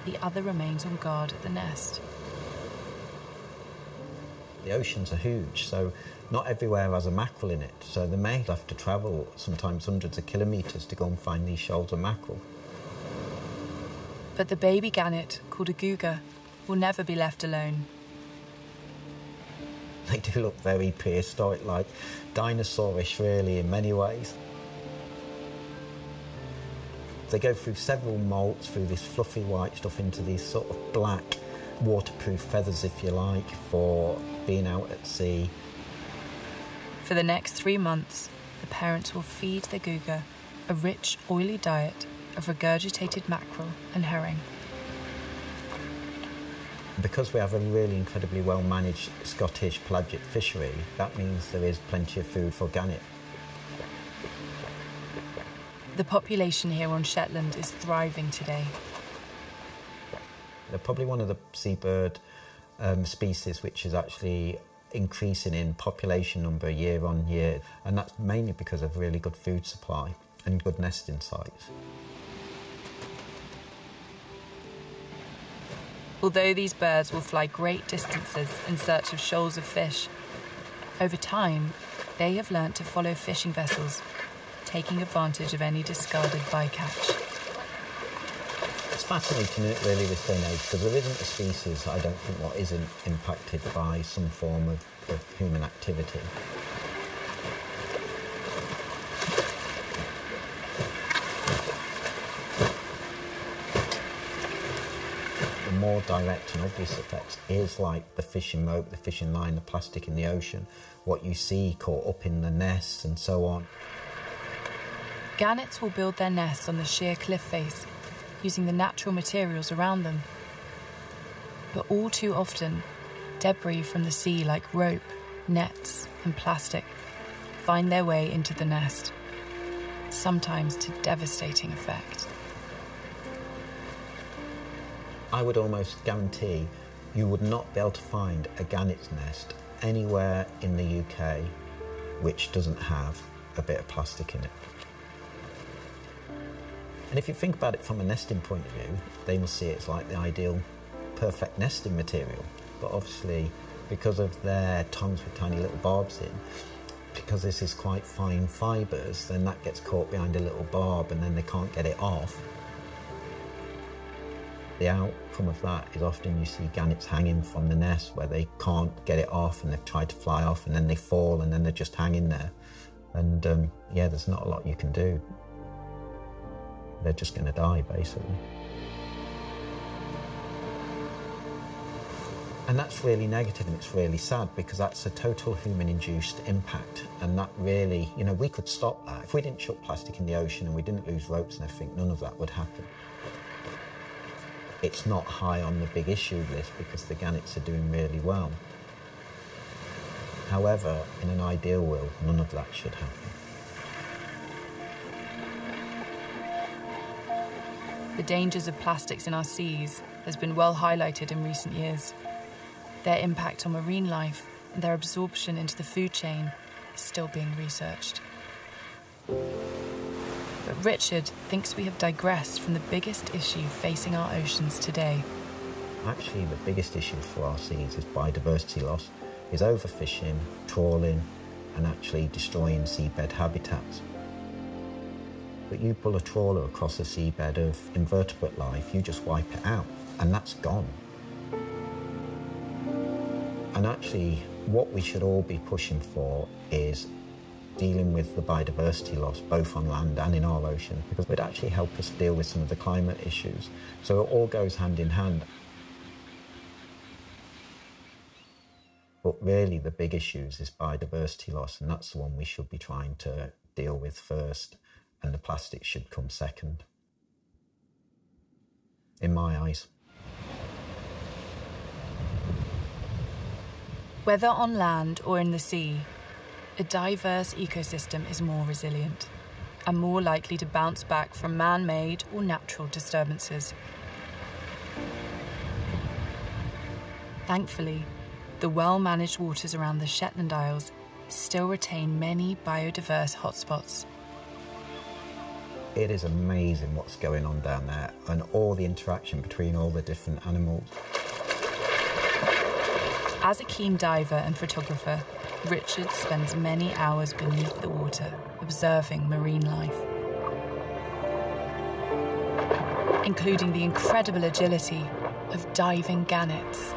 the other remains on guard at the nest. The oceans are huge, so not everywhere has a mackerel in it, so the male have to travel sometimes hundreds of kilometres to go and find these shoals of mackerel. But the baby gannet, called a guga, will never be left alone. They do look very prehistoric, like dinosaurish really in many ways. They go through several molts, through this fluffy white stuff into these sort of black waterproof feathers, if you like, for being out at sea. For the next 3 months, the parents will feed the guga a rich, oily diet of regurgitated mackerel and herring. Because we have a really incredibly well-managed Scottish pelagic fishery, that means there is plenty of food for gannet. The population here on Shetland is thriving today. They're probably one of the seabird species which is actually increasing in population number year on year, and that's mainly because of really good food supply and good nesting sites. Although these birds will fly great distances in search of shoals of fish, over time they have learnt to follow fishing vessels, taking advantage of any discarded bycatch. It's fascinating, isn't it, really, this day and age, because there isn't a species, I don't think, what isn't impacted by some form of human activity. The more direct and obvious effects is like the fishing rope, the fishing line, the plastic in the ocean, what you see caught up in the nests and so on. Gannets will build their nests on the sheer cliff face, using the natural materials around them. But all too often, debris from the sea like rope, nets and plastic find their way into the nest, sometimes to devastating effect. I would almost guarantee you would not be able to find a gannet's nest anywhere in the UK which doesn't have a bit of plastic in it. And if you think about it from a nesting point of view, they must see it as like the ideal, perfect nesting material. But obviously, because of their tongues with tiny little barbs in, because this is quite fine fibres, then that gets caught behind a little barb and then they can't get it off. The outcome of that is often you see gannets hanging from the nest where they can't get it off and they've tried to fly off and then they fall and then they're just hanging there. And yeah, there's not a lot you can do. They're just going to die, basically. And that's really negative and it's really sad because that's a total human-induced impact. And that really, you know, we could stop that. If we didn't chuck plastic in the ocean and we didn't lose ropes and everything, none of that would happen. It's not high on the big issue list because the gannets are doing really well. However, in an ideal world, none of that should happen. The dangers of plastics in our seas has been well highlighted in recent years. Their impact on marine life and their absorption into the food chain is still being researched. But Richard thinks we have digressed from the biggest issue facing our oceans today. Actually, the biggest issue for our seas is biodiversity loss, is overfishing, trawling, and actually destroying seabed habitats. But you pull a trawler across a seabed of invertebrate life, you just wipe it out, and that's gone. And actually, what we should all be pushing for is dealing with the biodiversity loss, both on land and in our ocean, because it would actually help us deal with some of the climate issues. So it all goes hand in hand. But really, the big issues is biodiversity loss, and that's the one we should be trying to deal with first, and the plastic should come second, in my eyes. Whether on land or in the sea, a diverse ecosystem is more resilient and more likely to bounce back from man-made or natural disturbances. Thankfully, the well-managed waters around the Shetland Isles still retain many biodiverse hotspots. It is amazing what's going on down there and all the interaction between all the different animals. As a keen diver and photographer, Richard spends many hours beneath the water, observing marine life, including the incredible agility of diving gannets.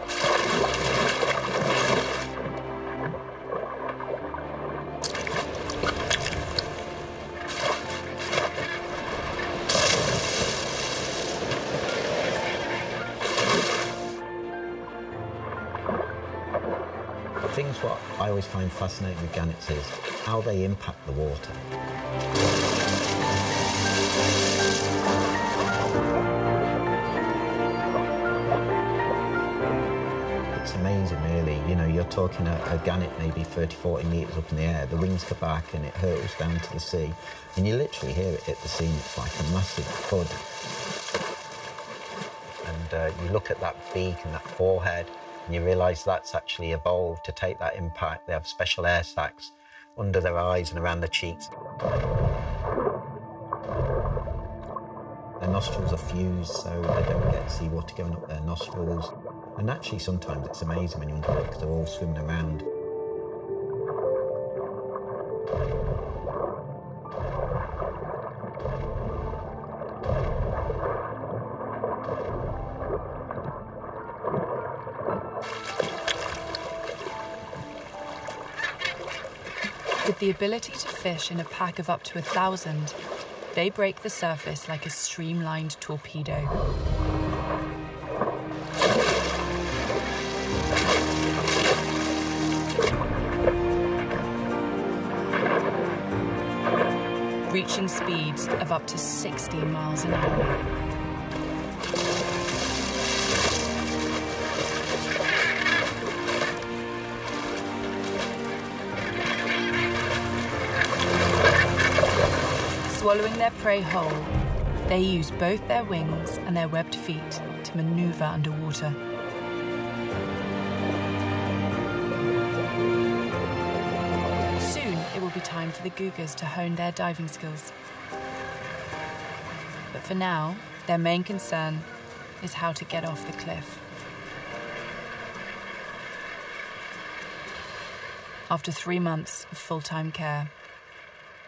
What I always find fascinating with gannets is how they impact the water. It's amazing, really. You know, you're talking a gannet maybe 30, 40 metres up in the air, the wings go back and it hurtles down to the sea, and you literally hear it hit the sea, and it's like a massive thud. And you look at that beak and that forehead, and you realise that's actually evolved to take that impact. They have special air sacs under their eyes and around their cheeks. Their nostrils are fused so they don't get seawater going up their nostrils. And actually sometimes it's amazing when you're underwater because they're all swimming around. With the ability to fish in a pack of up to 1,000, they break the surface like a streamlined torpedo. Reaching speeds of up to 60 miles an hour. Swallowing their prey whole, they use both their wings and their webbed feet to maneuver underwater. Soon, it will be time for the Gugas to hone their diving skills. But for now, their main concern is how to get off the cliff. After 3 months of full-time care,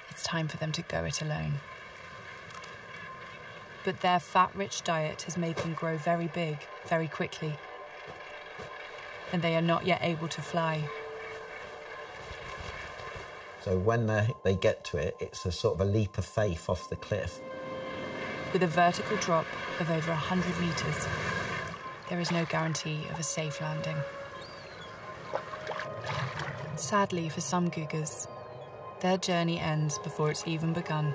it's time for them to go it alone. But their fat-rich diet has made them grow very big, very quickly. And they are not yet able to fly. So when they get to it, it's a sort of a leap of faith off the cliff. With a vertical drop of over 100 metres, there is no guarantee of a safe landing. Sadly for some Gugas, their journey ends before it's even begun.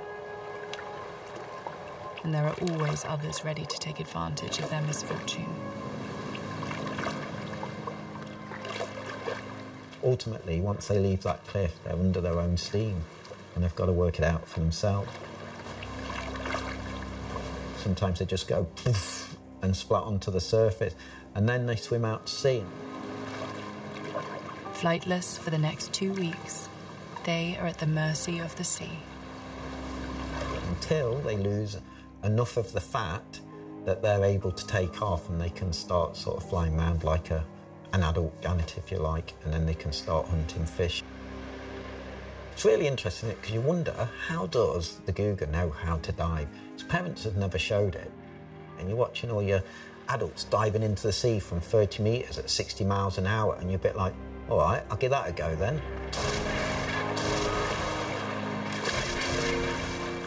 And there are always others ready to take advantage of their misfortune. Ultimately, once they leave that cliff, they're under their own steam, and they've got to work it out for themselves. Sometimes they just go poof and splat onto the surface, and then they swim out to sea. Flightless for the next 2 weeks, they are at the mercy of the sea. Until they lose enough of the fat that they're able to take off and they can start sort of flying around like an adult gannet, if you like, and then they can start hunting fish. It's really interesting because you wonder, how does the Guga know how to dive? His parents have never showed it. And you're watching all your adults diving into the sea from 30 metres at 60 miles an hour, and you're a bit like, all right, I'll give that a go then.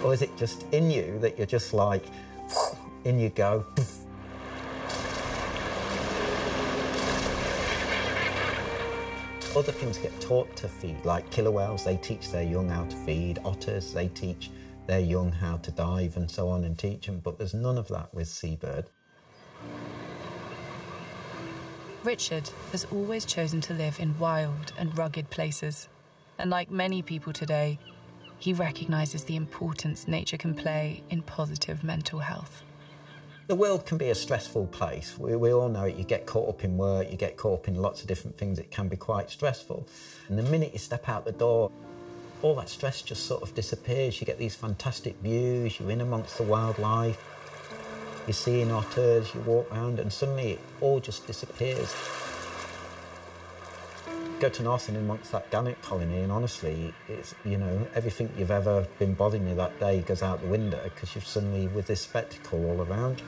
Or is it just in you that you're just like, in you go, poof. Other things get taught to feed, like killer whales, they teach their young how to feed. Otters, they teach their young how to dive and so on and teach them, but there's none of that with seabird. Richard has always chosen to live in wild and rugged places. And like many people today, he recognises the importance nature can play in positive mental health. The world can be a stressful place. We all know it. You get caught up in work, you get caught up in lots of different things. It can be quite stressful. And the minute you step out the door, all that stress just sort of disappears. You get these fantastic views, you're in amongst the wildlife, you're seeing otters, you walk around, and suddenly it all just disappears. Go to North and amongst that gannet colony, and honestly, it's, you know, everything you've ever been bothering you that day goes out the window because you're suddenly with this spectacle all around you.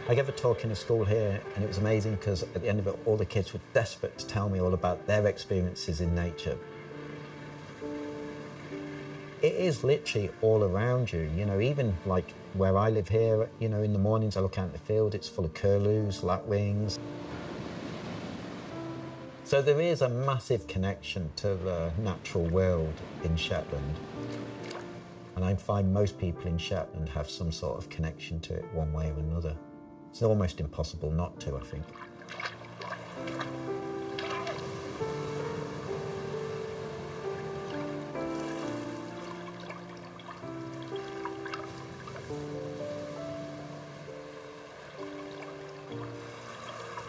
I gave a talk in a school here, and it was amazing because at the end of it, all the kids were desperate to tell me all about their experiences in nature. It is literally all around you, you know, even like where I live here, you know, in the mornings I look out in the field, it's full of curlews, lapwings. So there is a massive connection to the natural world in Shetland. And I find most people in Shetland have some sort of connection to it one way or another. It's almost impossible not to, I think.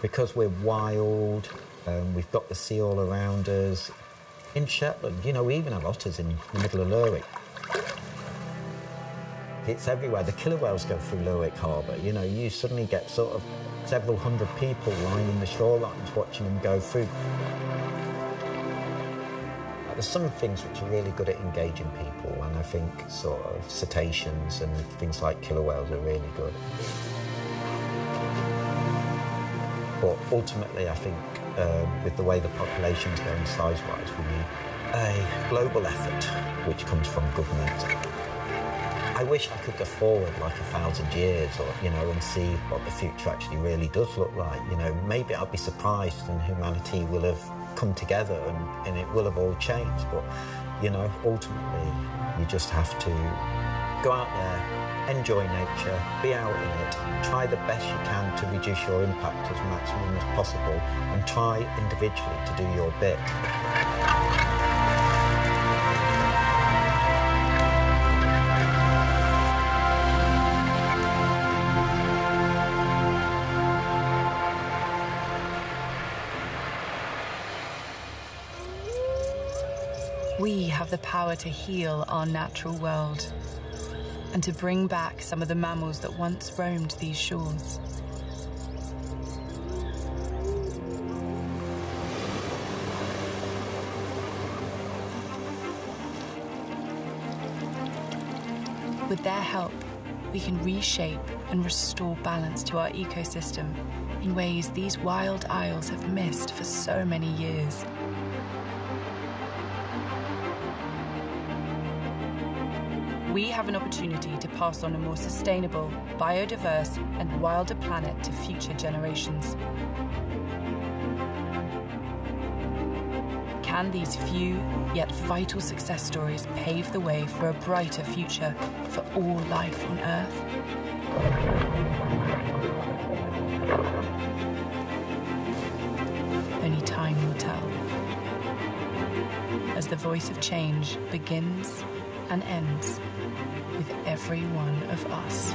Because we're wild, we've got the sea all around us. In Shetland, you know, we even have otters in the middle of Lerwick. It's everywhere. The killer whales go through Lerwick Harbour. You know, you suddenly get sort of several hundred people lining the shorelines watching them go through. There's some things which are really good at engaging people, and I think sort of cetaceans and things like killer whales are really good. But ultimately, I think with the way the population's going size-wise, we need a global effort which comes from government. I wish I could go forward like 1,000 years, or, you know, and see what the future actually really does look like. You know, maybe I'll be surprised and humanity will have come together and it will have all changed. But, you know, ultimately, you just have to go out there, enjoy nature, be out in it, try the best you can to reduce your impact as maximum as possible, and try individually to do your bit. We have the power to heal our natural world and to bring back some of the mammals that once roamed these shores. With their help, we can reshape and restore balance to our ecosystem in ways these wild isles have missed for so many years. We have an opportunity to pass on a more sustainable, biodiverse, and wilder planet to future generations. Can these few, yet vital success stories pave the way for a brighter future for all life on Earth? Only time will tell. As the voice of change begins and ends with every one of us.